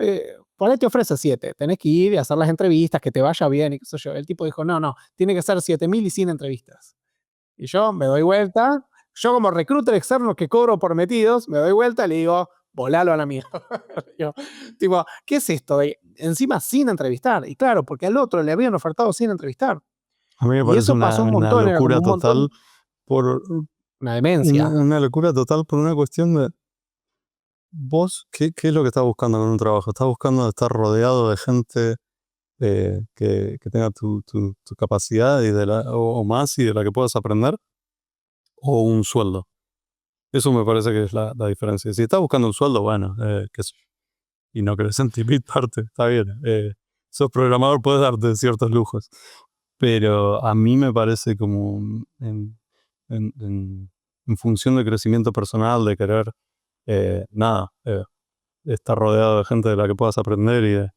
Por ahí te ofrece 7, tenés que ir y hacer las entrevistas, que te vaya bien y qué sé yo. El tipo dijo, no, tiene que ser 7.000 y sin entrevistas. Y yo me doy vuelta, yo como recruiter externo que cobro por metidos, me doy vuelta y le digo, volalo a la mierda. Yo, tipo, ¿qué es esto de encima sin entrevistar? Y claro, porque al otro le habían ofertado sin entrevistar.
A mí me
Y
parece
eso pasó un
una
montón, era como
locura
un montón,
total por
una demencia.
una locura total por una cuestión de vos, ¿qué es lo que estás buscando con un trabajo? ¿Estás buscando estar rodeado de gente que tenga tu capacidad y o más y de la que puedas aprender? ¿O un sueldo? Eso me parece que es la diferencia. Si estás buscando un sueldo, bueno, y no querés parte, está bien. Sos programador, puedes darte ciertos lujos. Pero a mí me parece como en función del crecimiento personal, de querer, estar rodeado de gente de la que puedas aprender y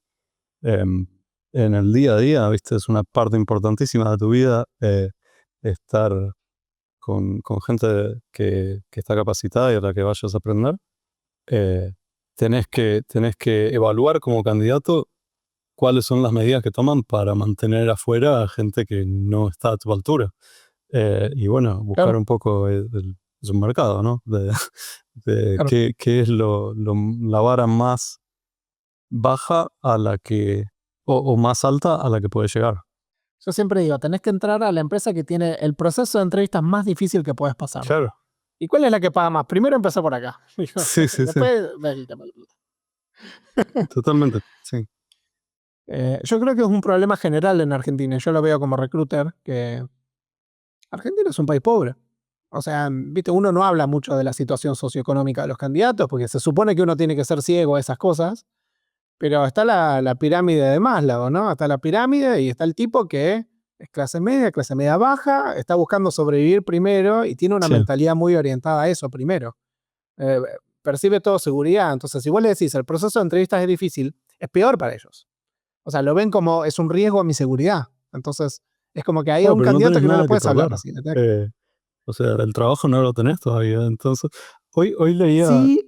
en el día a día, ¿viste? Es una parte importantísima de tu vida estar con gente que está capacitada y a la que vayas a aprender. Eh, tenés que evaluar como candidato cuáles son las medidas que toman para mantener afuera a gente que no está a tu altura. Y bueno, buscar
Claro,
un poco es un mercado, ¿no? De
claro.
qué es la vara más baja a la que, o más alta a la que puedes llegar.
Yo siempre digo, tenés que entrar a la empresa que tiene el proceso de entrevistas más difícil que puedes pasar.
Claro.
¿Y cuál es la que paga más? Primero empezar por acá.
Sí, sí, sí.
Después ve el tema.
Totalmente. Sí.
Yo creo que es un problema general en Argentina. Yo lo veo como recruiter, que Argentina es un país pobre. O sea, viste, uno no habla mucho de la situación socioeconómica de los candidatos, porque se supone que uno tiene que ser ciego a esas cosas, pero está la pirámide de Maslow, ¿no? Está la pirámide y está el tipo que es clase media baja, está buscando sobrevivir primero y tiene una
Sí.
mentalidad muy orientada a eso primero. Eh, percibe todo seguridad. Entonces, si vos le decís, el proceso de entrevistas es difícil, es peor para ellos. O sea, lo ven como es un riesgo a mi seguridad. Entonces, es como que hay
No,
un
pero no
candidato
tenés
que no le
nada que
puedes hablar
perder.
así.
O sea, el trabajo no lo tenés todavía. Entonces, hoy leía,
Sí,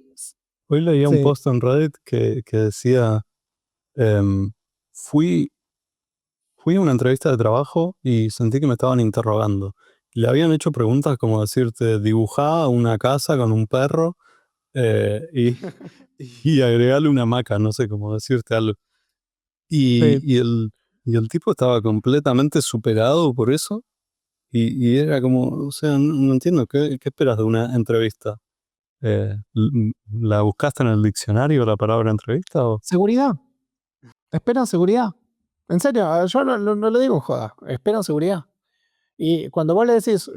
hoy leía un
sí.
post en Reddit que decía, em, fui a una entrevista de trabajo y sentí que me estaban interrogando. Le habían hecho preguntas como decirte, dibujá una casa con un perro y agregarle una hamaca, no sé cómo decirte algo. Y,
Sí.
y el, Y el tipo estaba completamente superado por eso. Y era como, o sea, no entiendo, ¿qué esperas de una entrevista? ¿La buscaste en el diccionario la palabra entrevista? O?
Seguridad. Esperan seguridad. En serio, yo no lo digo en joda. Esperan seguridad. Y cuando vos le decís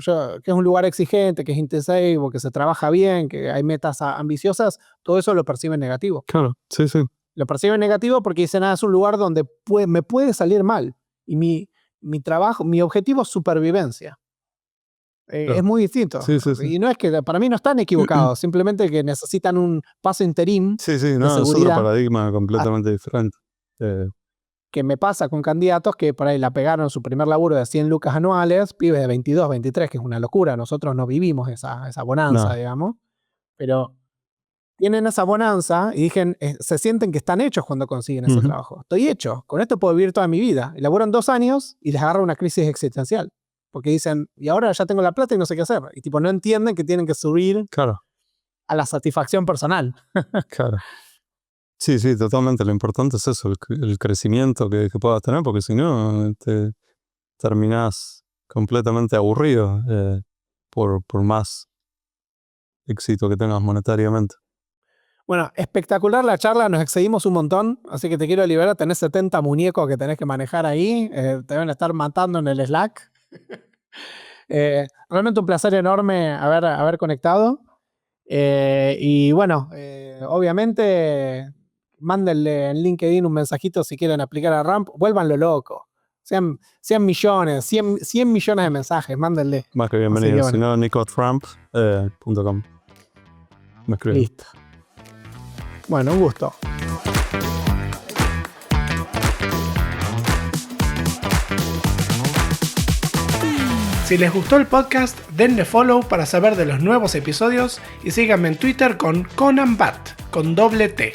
que es un lugar exigente, que es intensivo, que se trabaja bien, que hay metas ambiciosas, todo eso lo perciben negativo.
Claro, sí, sí.
Lo perciben negativo porque dicen, es un lugar donde me puede salir mal. Y mi trabajo, mi objetivo es supervivencia.
Claro.
Es muy distinto.
Sí, sí, sí.
Y no es que, para mí no están equivocados, simplemente que necesitan un paso interín
Sí, sí,
de
no, es otro
seguridad.
paradigma completamente diferente.
Que me pasa con candidatos que por ahí la pegaron su primer laburo de 100 lucas anuales, pibes de 22, 23, que es una locura. Nosotros no vivimos esa bonanza,
No.
digamos. Pero tienen esa bonanza y se sienten que están hechos cuando consiguen ese trabajo. Estoy hecho, con esto puedo vivir toda mi vida. Y laburan 2 años y les agarra una crisis existencial. Porque dicen, y ahora ya tengo la plata y no sé qué hacer. Y tipo, no entienden que tienen que subir
Claro,
a la satisfacción personal.
claro. Sí, sí, totalmente. Lo importante es eso, el crecimiento que puedas tener, porque si no, te terminás completamente aburrido por más éxito que tengas monetariamente.
Bueno, espectacular la charla, nos excedimos un montón, así que te quiero liberar, tenés 70 muñecos que tenés que manejar ahí, te deben estar matando en el Slack. Realmente un placer enorme haber conectado. Y bueno, obviamente, mándenle en LinkedIn un mensajito si quieren aplicar a Ramp, vuélvanlo loco. Sean millones, 100 millones de mensajes, mándenle.
Más que bienvenido.
Así que
Si no, nicotrump.com. Me escriben.
Listo. Bueno, un gusto. Si les gustó el podcast, denle follow para saber de los nuevos episodios y síganme en Twitter con ConanBat, con doble T.